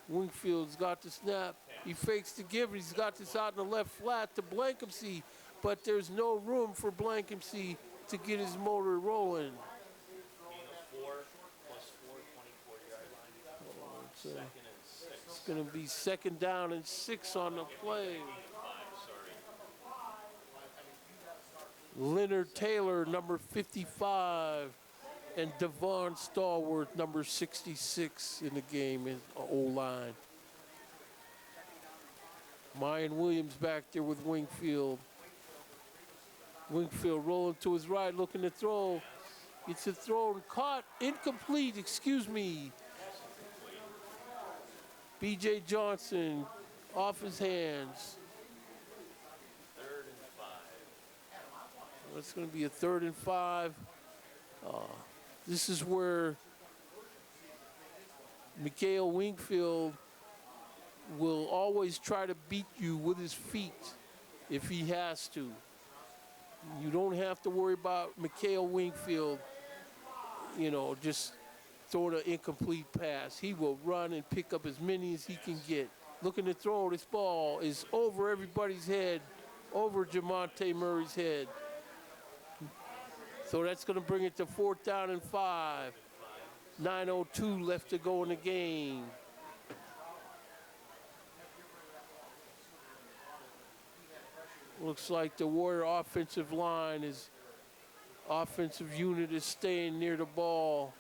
Wingfield's got the snap. He fakes the give. He's got this out in the left flat to Blankumsey, but there's no room for Blankumsey to get his motor rolling. It's going to be 2nd down and 6 on the play. Leonard Taylor, number 55, and Devon Stallworth, number 66 in the game in O-line. Mayan Williams back there with Wingfield. Wingfield rolling to his right, looking to throw. Gets a throw and caught. Incomplete, excuse me. B.J. Johnson off his hands. 3rd and 5. It's going to be a 3rd and 5. This is where Mikhail Wingfield will always try to beat you with his feet if he has to. You don't have to worry about Mikhail Wingfield, just throwing an incomplete pass. He will run and pick up as many as he can get. Looking to throw, this ball is over everybody's head, over Jamonte Murray's head. So that's going to bring it to 4th down and 5. 9:02 left to go in the game. Looks like the Warrior offensive unit is staying near the ball.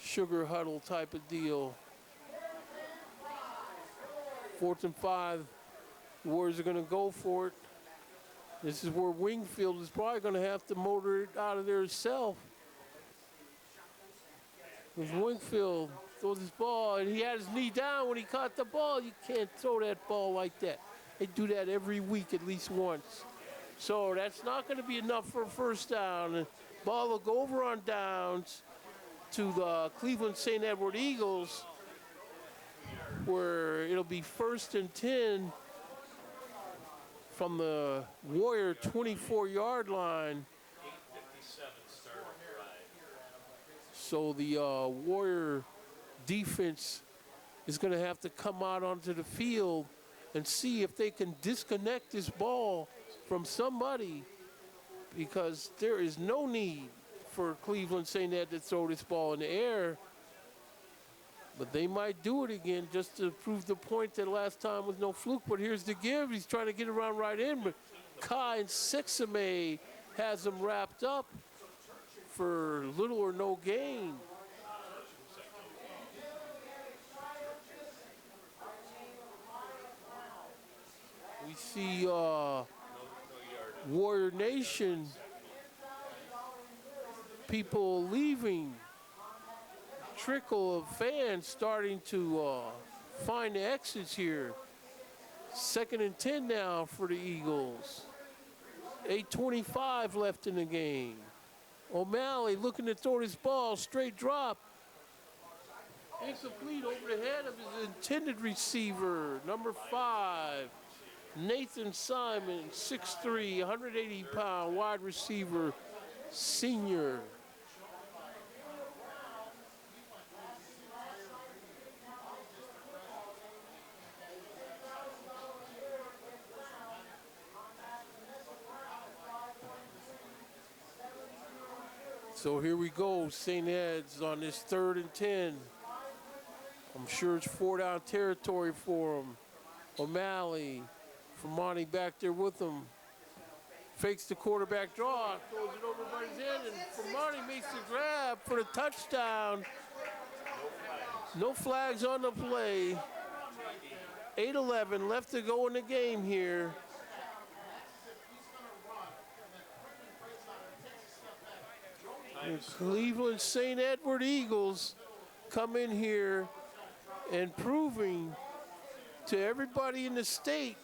Sugar huddle type of deal. 4th and 5. The Warriors are going to go for it. This is where Wingfield is probably going to have to motor it out of there himself. Because Wingfield throws his ball, and he had his knee down when he caught the ball. You can't throw that ball like that. They do that every week at least once. So that's not going to be enough for a 1st down. The ball will go over on downs to the Cleveland St. Edward Eagles, where it'll be 1st and 10 from the Warrior 24-yard line. 8:57 start of drive. So the Warrior defense is going to have to come out onto the field and see if they can disconnect this ball from somebody, because there is no need for Cleveland St. Ed to throw this ball in the air. But they might do it again just to prove the point that last time was no fluke. But here's the give. He's trying to get around right in, but Kai and Sexame has him wrapped up for little or no gain. We see Warrior Nation people leaving. Trickle of fans starting to find the exits here. 2nd and 10 now for the Eagles. 8:25 left in the game. O'Malley looking to throw this ball, straight drop. Incomplete over the head of his intended receiver, number 5, Nathan Simon, 6'3", 180-pound wide receiver, senior. So here we go, St. Ed's on this 3rd and 10. I'm sure it's 4-down territory for him. O'Malley, Monty back there with him. Fakes the quarterback draw, throws it over by his head, and Monty makes the grab for the touchdown. No flags on the play. 8:11 left to go in the game here. The Cleveland St. Edward Eagles come in here and proving to everybody in the state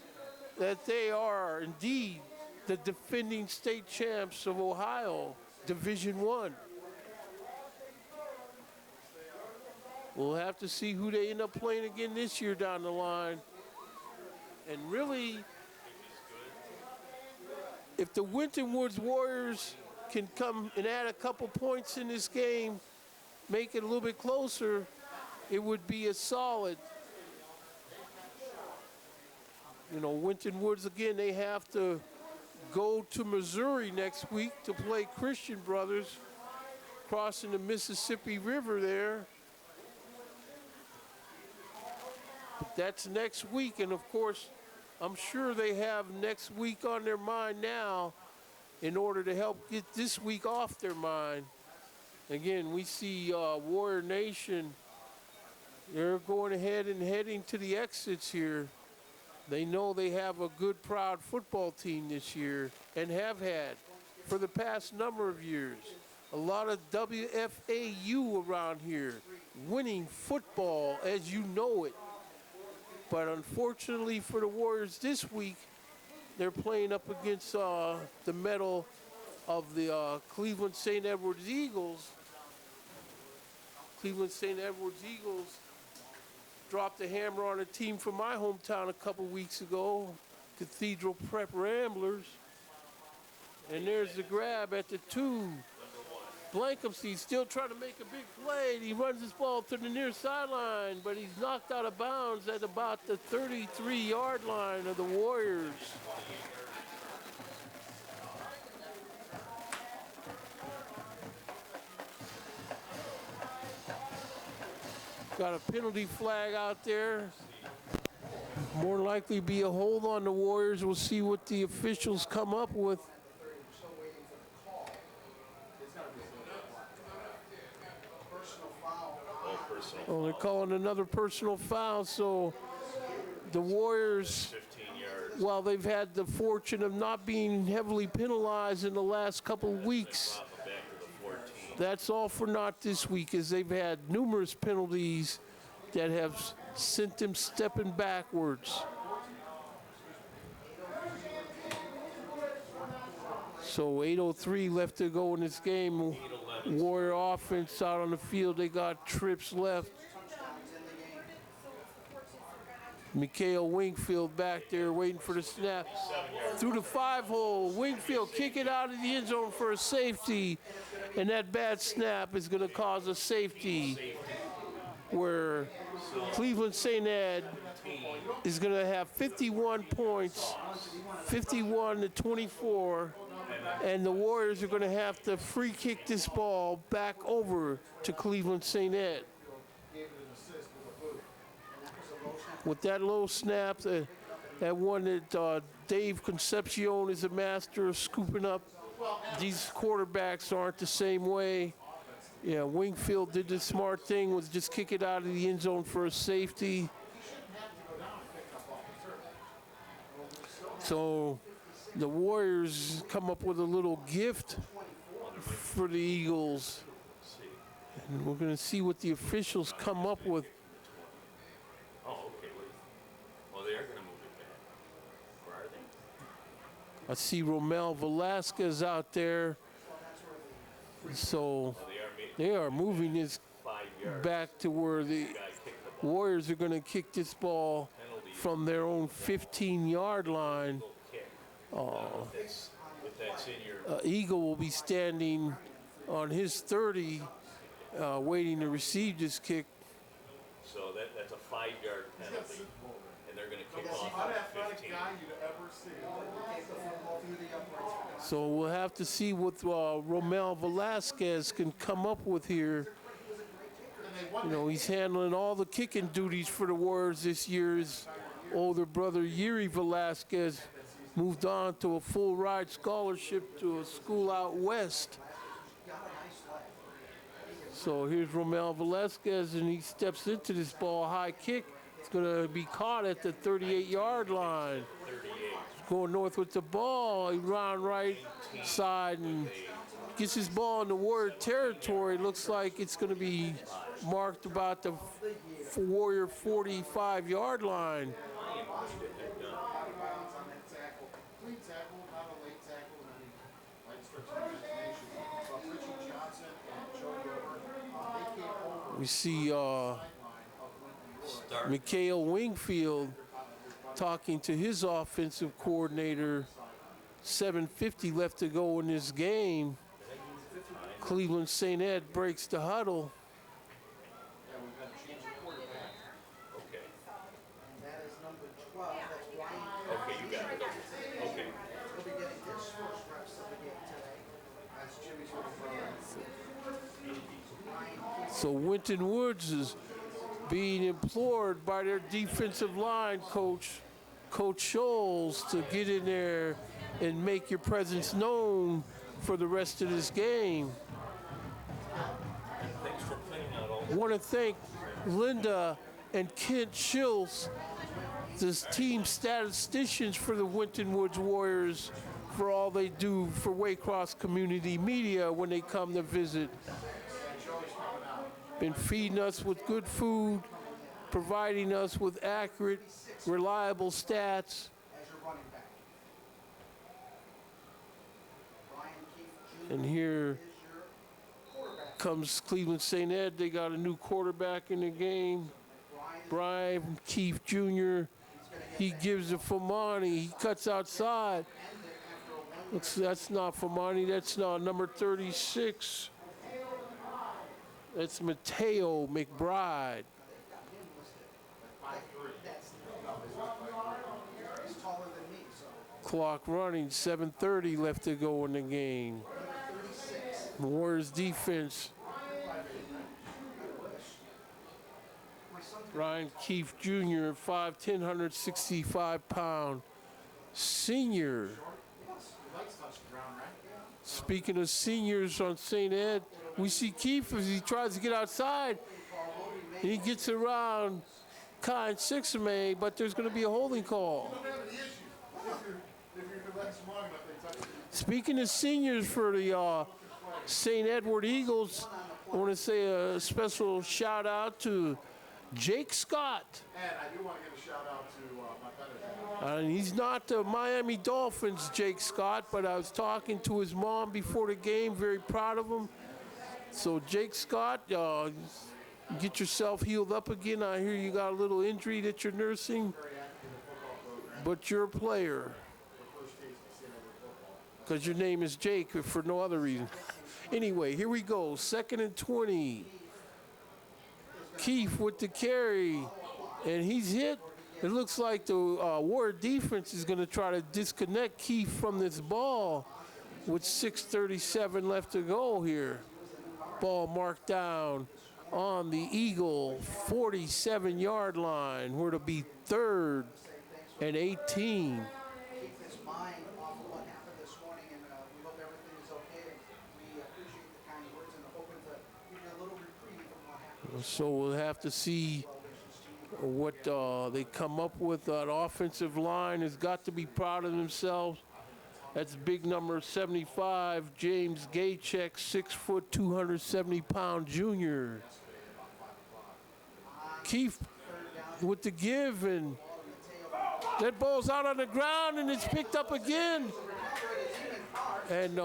that they are indeed the defending state champs of Ohio, Division I. We'll have to see who they end up playing again this year down the line. And really, if the Winton Woods Warriors can come and add a couple points in this game, make it a little bit closer, it would be a solid. You know, Winton Woods, again, they have to go to Missouri next week to play Christian Brothers, crossing the Mississippi River there. But that's next week, and of course, I'm sure they have next week on their mind now in order to help get this week off their mind. Again, we see Warrior Nation, they're going ahead and heading to the exits here. They know they have a good, proud football team this year and have had for the past number of years. A lot of WFAU around here, winning football as you know it. But unfortunately for the Warriors this week, they're playing up against the medal of the Cleveland St. Edwards Eagles. Cleveland St. Edwards Eagles dropped a hammer on a team from my hometown a couple weeks ago, Cathedral Prep Ramblers. And there's the grab at the 2. Blankhamsey still trying to make a big play. He runs this ball to the near sideline, but he's knocked out of bounds at about the 33-yard line of the Warriors. Got a penalty flag out there. More likely be a hold on the Warriors. We'll see what the officials come up with. Oh, they're calling another personal foul, so the Warriors, while they've had the fortune of not being heavily penalized in the last couple of weeks, that's all for naught this week, as they've had numerous penalties that have sent them stepping backwards. So 8:03 left to go in this game. Warrior offense out on the field. They got trips left. Mikhail Wingfield back there waiting for the snap. Through the 5-hole. Wingfield kick it out of the end zone for a safety. And that bad snap is going to cause a safety where Cleveland St. Ed is going to have 51 points, 51-24. And the Warriors are going to have to free kick this ball back over to Cleveland St. Ed. With that low snap, that one that Dave Concepcion is a master of scooping up. These quarterbacks aren't the same way. Yeah, Wingfield did the smart thing, was just kick it out of the end zone for a safety. So the Warriors come up with a little gift. for the Eagles. And we're going to see what the officials come up with. Oh, okay. Well, they are going to move it back. Or are they? I see Romel Velasquez out there. So they are moving this 5 yards. back to where the Warriors are going to kick this ball from their own 15-yard line. If that's in your Eagle will be standing on his 30, waiting to receive this kick. So that's a 5-yard penalty, and they're going to kick off How at athletic 15. guy you'd ever see. Take the football through the uprights for God. So we'll have to see what Romel Velasquez can come up with here. You know, he's handling all the kicking duties for the Warriors this year. His older brother, Yuri Velasquez, moved on to a full ride scholarship to a school out west. So here's Romel Velasquez, and he steps into this ball, high kick. It's going to be caught at the 38-yard line. Going north with the ball, he round right side and gets his ball in the Warrior territory. Looks like it's going to be marked about the Warrior 45-yard line. Clean tackle, not a late tackle, and any light stretch of imagination. So Richie Johnson and Joe Weber, they came over We see the sideline of Winton Woods. Mikhail Wingfield talking to his offensive coordinator. 7:50 left to go in this game. Cleveland St. Ed breaks the huddle. Yeah, we've got to change the quarterback. Okay. And that is number 12. That's Ryan. Okay, you got it. Okay. He'll be getting his first reps of the game today. That's Jimmy's little brother. So Winton Woods is being implored by their defensive line coach, Coach Scholes, to get in there and make your presence known for the rest of this game. Thanks for cleaning out all I want to thank Linda and Kent Schultz, the team statisticians for the Winton Woods Warriors, for all they do for Waycross Community Media when they come to visit. Been feeding us with good food, providing us with accurate, reliable stats. As your running back. Brian Keefe Jr. And here is your quarterback. comes Cleveland St. Ed. They got a new quarterback in the game, Brian Keefe Jr. He gives it Famani. He cuts outside. That's not Famani. That's not number 36. That's Mateo McBride. He's taller than me, so Clock running, 7:30 left to go in the game. 36. Warriors defense. Ryan Keefe Jr., 5'10", 165-pound senior. Speaking of seniors on St. Ed, we see Keefe as he tries to get outside. He gets around Kyle Sixmay, but there's going to be a holding call. Speaking of seniors for the St. Edward Eagles, I want to say a special shout out to Jake Scott. And I do want to give a shout out to my better half. And he's not the Miami Dolphins, Jake Scott, but I was talking to his mom before the game, very proud of him. So Jake Scott, get yourself healed up again. I hear you got a little injury that you're nursing, but you're a player because your name is Jake for no other reason. Anyway, here we go, 2nd and 20. Keefe with the carry, and he's hit. It looks like the Warrior defense is going to try to disconnect Keefe from this ball with 6:37 left to go here. Ball marked down on the Eagle 47-yard line, where to be 3rd and 18. Keep his mind off of what happened this morning, and we hope everything is okay. We appreciate the kind words and hoping to give you a little reprieve from what happened. So we'll have to see what they come up with. That offensive line has got to be proud of themselves. That's big number 75, James Gaycheck, 6 foot, 270-pound junior. Keefe with the give, and that ball's out on the ground, and it's picked up again. And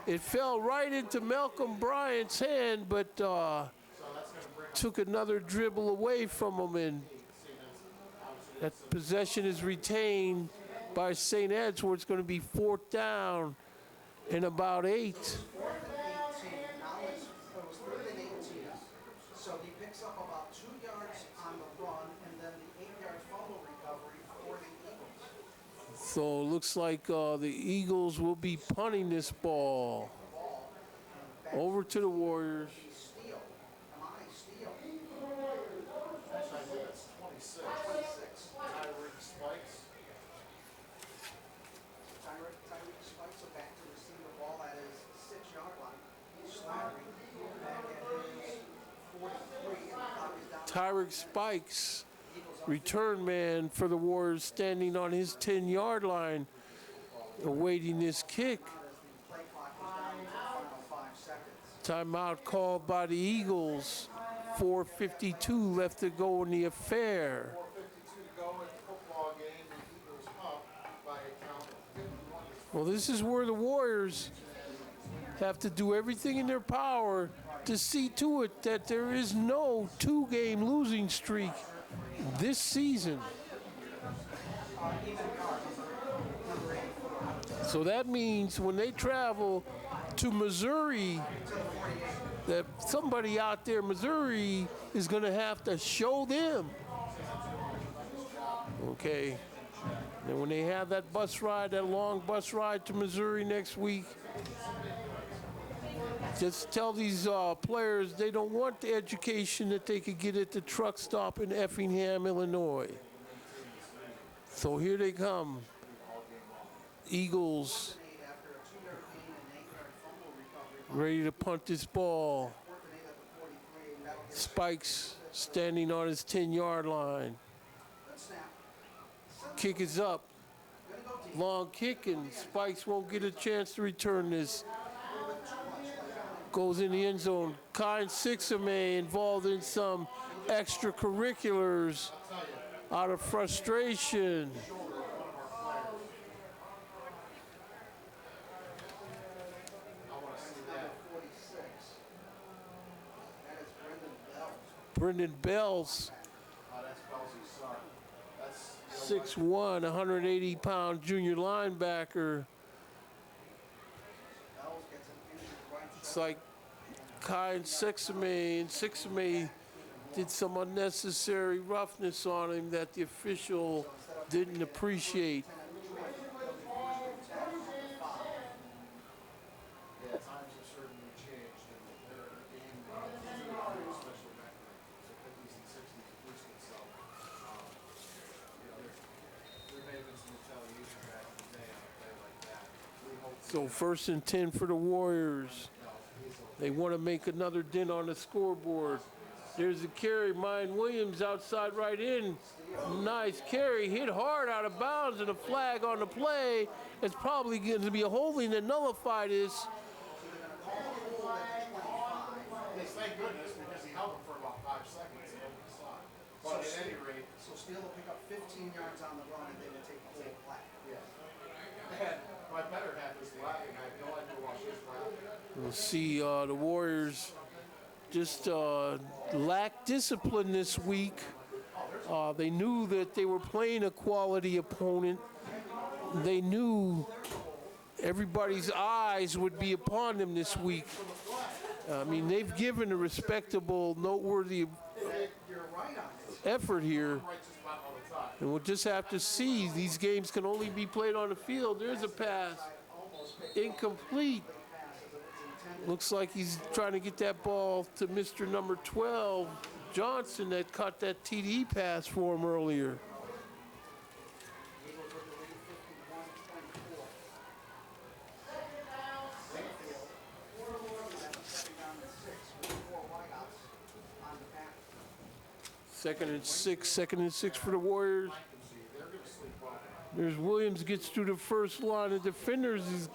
it fell right into Malcolm Bryant's hand, but took another dribble away from him, and that possession is retained by St. Ed's, where it's going to be 4th down and about 8. Now it was 3rd and 18. So he picks up about 2 yards on the run, and then the 8-yard fumble recovery for the Eagles. So it looks like the Eagles will be punting this ball over to the Warriors. Steal. Come on, steal. Actually, I think that's 26. 26. Tyreek Spikes. Tyreek Spikes are back to receive the ball at his 6-yard line. Slattery back at his 43, and the clock is down. Tyreek Spikes, return man for the Warriors, standing on his 10-yard line, awaiting this kick. As the play clock is down to the final 5 seconds. Timeout called by the Eagles. 4:52 left to go in the affair. 4:52 to go in the football game. The Eagles up by a count of 51. Well, this is where the Warriors have to do everything in their power to see to it that there is no 2-game losing streak this season. So that means when they travel to Missouri, that somebody out there in Missouri is going to have to show them. Okay. And when they have that bus ride, that long bus ride to Missouri next week, just tell these players they don't want the education that they could get at the truck stop in Effingham, Illinois. So here they come. Eagles After a 2-yard gain and 8-yard fumble recovery, ready to punt this ball. 4th and 8 at the 43, and that'll get Spikes standing on his 10-yard line. good snap. Kick is up. Gonna go deep. Long kick, and Spikes won't get a chance to return this. Goes in the end zone. Kyle Sixame involved in some extracurriculars out of frustration. I want to see that. 46. That is Brendan Brendan Bell. Bells, That's Belsey's son. That's 6'1", 180-pound junior linebacker. Bells gets an injured right It's shoulder. like Kyle Sixame, and Sixame did some unnecessary roughness on him that the official didn't appreciate. Yeah, times have certainly changed, and they're a game, especially back in the 50s and 60s, at least itself. There may have been some retaliation back in the day on a play like that. We hope So 1st and 10 for the Warriors. They want to make another dent on the scoreboard. There's a carry. Mine Williams outside right in. Nice carry. Hit hard out of bounds, and a flag on the play. It's probably going to be a holding to nullify this. Yes, thank goodness, because he held him for about 5 seconds and nobody saw it. But at any rate, So Steele will pick up 15 yards on the run, and they will take the whole flat. yeah. And my better half is laughing. I have no idea why she's laughing. We'll see the Warriors just lack discipline this week. They knew that they were playing a quality opponent. They knew everybody's eyes would be upon them this week. I mean, they've given a respectable, noteworthy You're right on it. effort here. Right just about all the time. And we'll just have to see. These games can only be played on the field. There's a pass. Incomplete. Looks like he's trying to get that ball to Mr. number 12, Johnson, that caught that TD pass for him earlier. Eagles with the lead 51-24. Second down and 6 with 4 wideouts on the pass. Second and six for the Warriors. They're going to sleep well. There's Williams gets through the first line of defenders. He's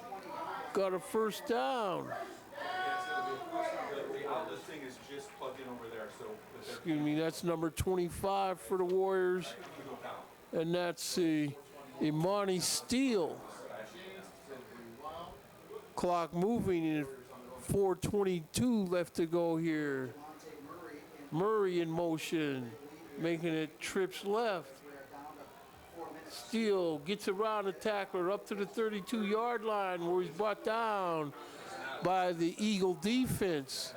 got a first down. The outlet thing is just plugged in over there, so Excuse me, that's number 25 for the Warriors. And that's Imani Steele. Clock moving and 4:22 left to go here. Murray in motion, making it trips left. Steele gets around the tackler up to the 32-yard line where he's brought down by the Eagle defense.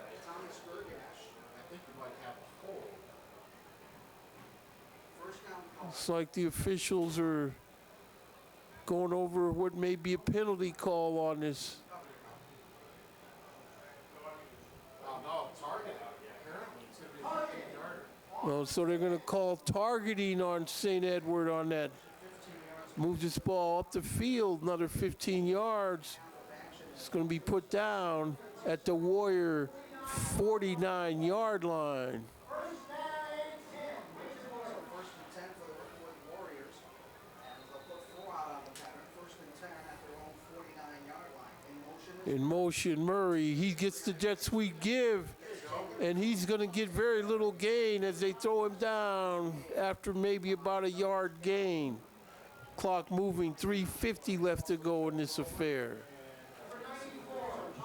It's like the officials are going over what may be a penalty call on this. No, target. Apparently, it's going to be a 15-yarder. Well, so they're going to call targeting on St. Edward on that. Moves this ball up the field, another 15 yards. It's going to be put down at the Warrior 49-yard line. In motion, Murray, he gets the jet sweep give, and he's going to get very little gain as they throw him down after maybe about a yard gain. Clock moving, 3:50 left to go in this affair.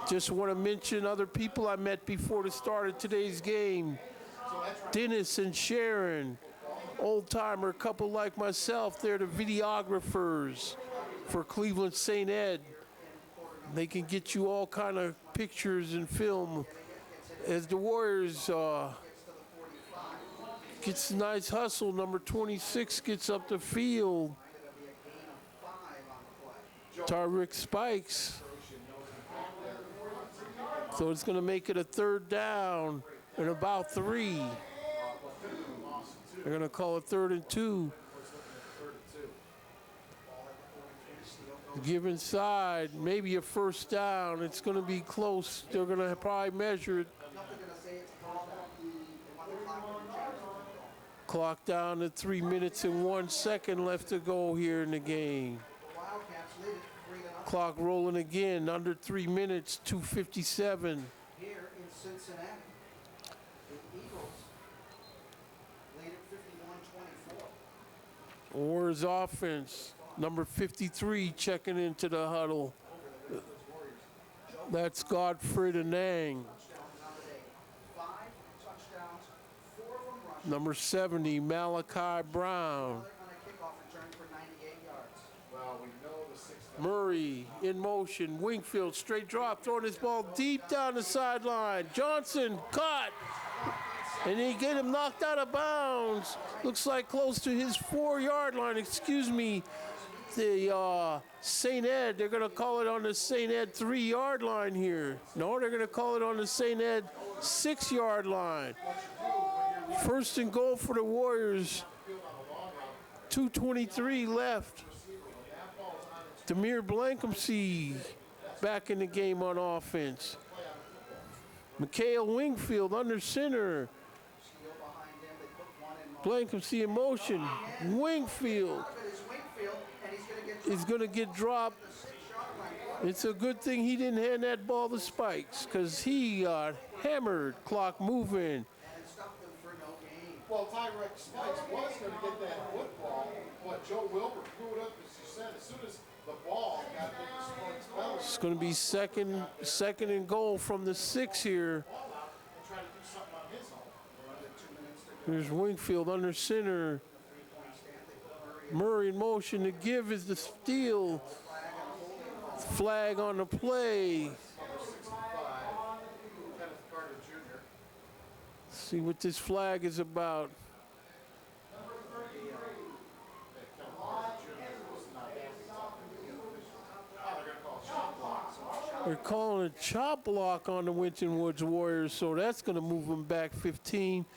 Just want to mention other people I met before the start of today's game. Dennis and Sharon, old-timer couple like myself, they're the videographers for Cleveland St. Ed. They can get you all kind of pictures and film as the Warriors gets a nice hustle. Number 26 gets up the field. Tyrick Spikes. So it's going to make it a third down and about 3. They're going to call it 3rd and 2. Give inside, maybe a first down. It's going to be close. They're going to probably measure it. Clock down to 3 minutes and 1 second left to go here in the game. Clock rolling again, under 3 minutes, 2:57. Here in Cincinnati, the Eagles lead at 51-24. Warriors offense, number 53 checking into the huddle. That's Godfrey Anang. 5 touchdowns, 4 from rushing. Number 70, Malachi Brown. On a kickoff return for 98 yards. Well, we know the 6th. Murray in motion. Wingfield straight drop, throwing his ball deep down the sideline. Johnson caught. And he get him knocked out of bounds. Looks like close to his 4-yard line. Excuse me. The St. Ed, they're going to call it on the St. Ed 3-yard line here. No, they're going to call it on the St. Ed 6-yard line. First and goal for the Warriors. 2:23 left. Demir Blankensee back in the game on offense. Mikhail Wingfield under center. Blankensee in motion. Wingfield is going to get dropped. It's a good thing he didn't hand that ball to Spikes because he got hammered. Clock moving. Well, Tyrick Spikes was going to get that football, but Joe Wilbur threw it up, as you said, as soon as the ball got into Spikes' belly. It's going to be second and goal from the 6 here. And try to do something on his own. There's Wingfield under center. Murray in motion. The give is the steal. Flag on the play. Number 65, Kenneth Carter Jr. See what this flag is about. They're calling a chop block on the Winton Woods Warriors, so that's going to move them back 15.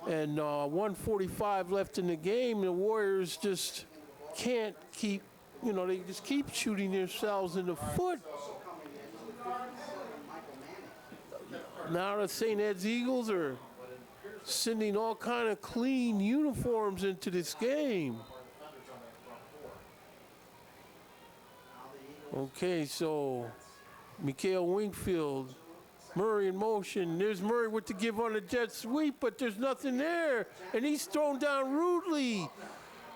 And 1:45 left in the game. The Warriors just can't keep, they just keep shooting themselves in the foot. Now the St. Ed's Eagles are sending all kind of clean uniforms into this game. Okay, so Mikael Wingfield, Murray in motion. There's Murray with the give on the jet sweep, but there's nothing there. And he's thrown down rudely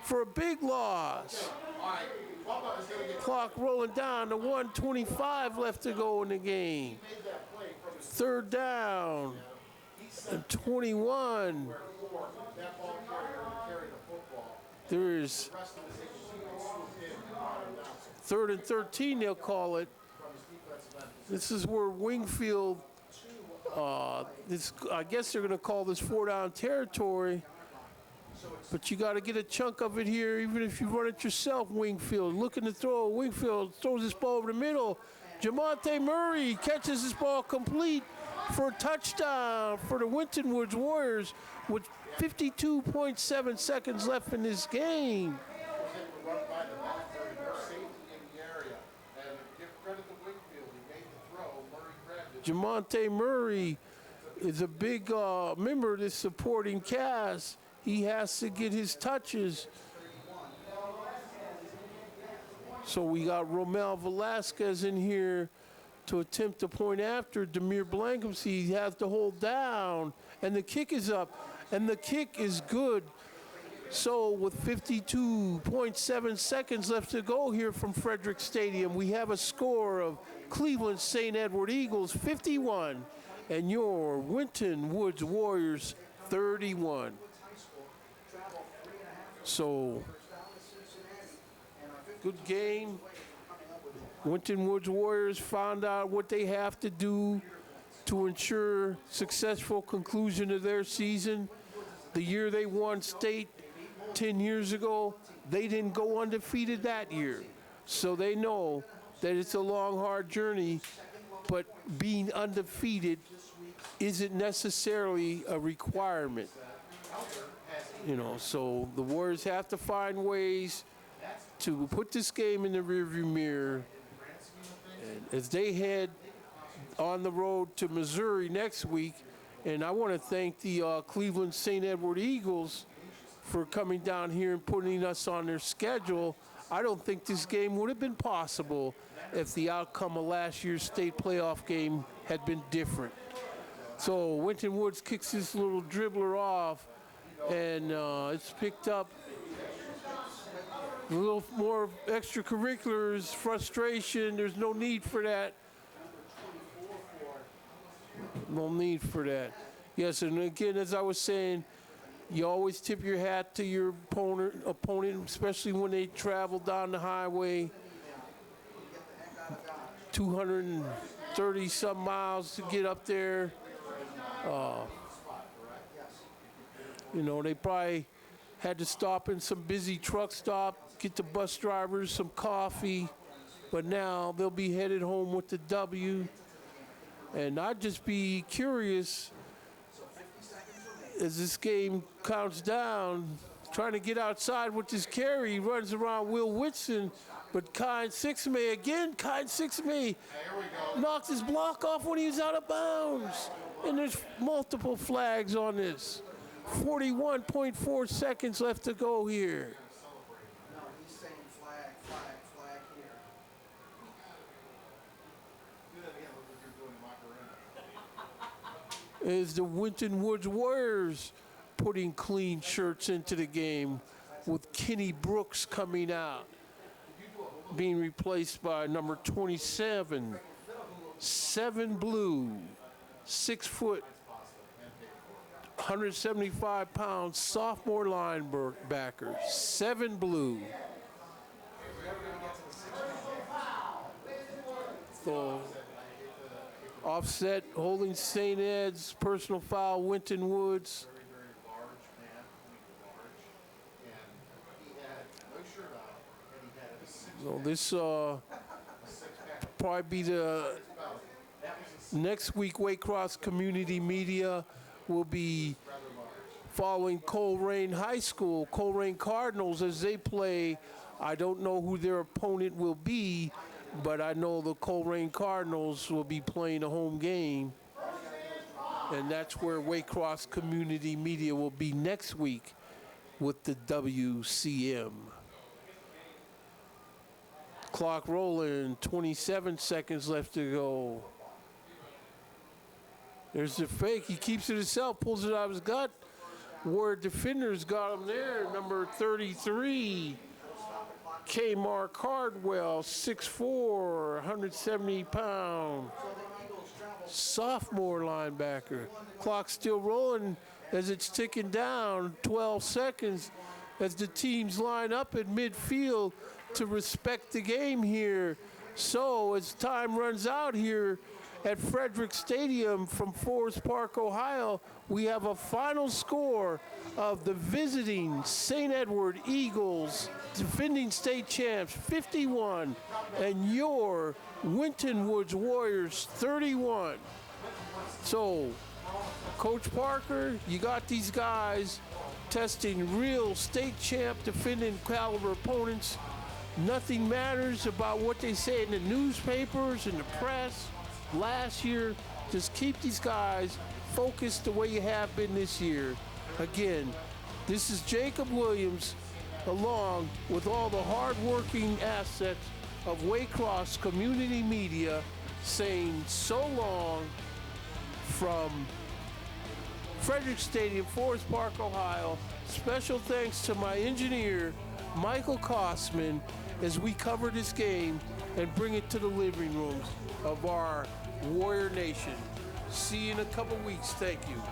for a big loss. Clock rolling down to 1:25 left to go in the game. Third down and 21. There's 3rd and 13, they'll call it. This is where Wingfield, I guess they're going to call this 4-down territory. But you got to get a chunk of it here, even if you run it yourself, Wingfield. Looking to throw. Wingfield throws this ball over the middle. Jamonte Murray catches this ball complete for a touchdown for the Winton Woods Warriors with 52.7 seconds left in this game. Jamonte Murray is a big member of this supporting cast. He has to get his touches. So we got Romel Velasquez in here to attempt to point after Demir Blankenship. He has to hold down, and the kick is up, and the kick is good. So with 52.7 seconds left to go here from Frederick Stadium, we have a score of Cleveland St. Edward Eagles 51 and your Winton Woods Warriors 31. So, good game. Winton Woods Warriors found out what they have to do to ensure successful conclusion of their season. The year they won state 10 years ago, they didn't go undefeated that year. So they know that it's a long, hard journey, but being undefeated isn't necessarily a requirement. You know, so the Warriors have to find ways to put this game in the rearview mirror. And as they head on the road to Missouri next week, and I want to thank the Cleveland St. Edward Eagles for coming down here and putting us on their schedule. I don't think this game would have been possible if the outcome of last year's state playoff game had been different. So Winton Woods kicks this little dribbler off, and it's picked up. A little more extracurriculars, frustration. There's no need for that. No need for that. Yes, and again, as I was saying, you always tip your hat to your opponent, especially when they travel down the highway 230-some miles to get up there. You know, they probably had to stop in some busy truck stop, get the bus drivers some coffee, but now they'll be headed home with the W. And I'd just be curious, as this game counts down, trying to get outside with this carry. He runs around Will Whitson, but Kind Sixmay again. Kind Sixmay knocked his block off when he was out of bounds. And there's multiple flags on this. 41.4 seconds left to go here. No, he's saying flag, flag, flag here. Is the Winton Woods Warriors putting clean shirts into the game with Kenny Brooks coming out, being replaced by number 27, 7 blue, 6 foot, 175-pound sophomore linebacker, 7 blue. So, offset, holding St. Ed's, personal foul, Winton Woods. So this probably be the next week. Waycross Community Media will be following Colerain High School, Colerain Cardinals, as they play. I don't know who their opponent will be, but I know the Colerain Cardinals will be playing a home game. And that's where Waycross Community Media will be next week with the WCM. Clock rolling, 27 seconds left to go. There's the fake. He keeps it himself, pulls it out of his gut. Warrior defenders got him there. Number 33, Kmar Cardwell, 6'4", 170 pounds. Sophomore linebacker. Clock still rolling as it's ticking down, 12 seconds as the teams line up at midfield to respect the game here. So as time runs out here at Frederick Stadium from Forest Park, Ohio, we have a final score of the visiting St. Edward Eagles, defending state champs, 51, and your Winton Woods Warriors, 31. So, Coach Parker, you got these guys testing real state champ defending caliber opponents. Nothing matters about what they say in the newspapers and the press. Last year, just keep these guys focused the way you have been this year. Again, this is Jacob Williams, along with all the hard-working assets of Waycross Community Media, saying so long from Frederick Stadium, Forest Park, Ohio. Special thanks to my engineer, Michael Kosman, as we cover this game and bring it to the living rooms of our Warrior Nation. See you in a couple weeks. Thank you.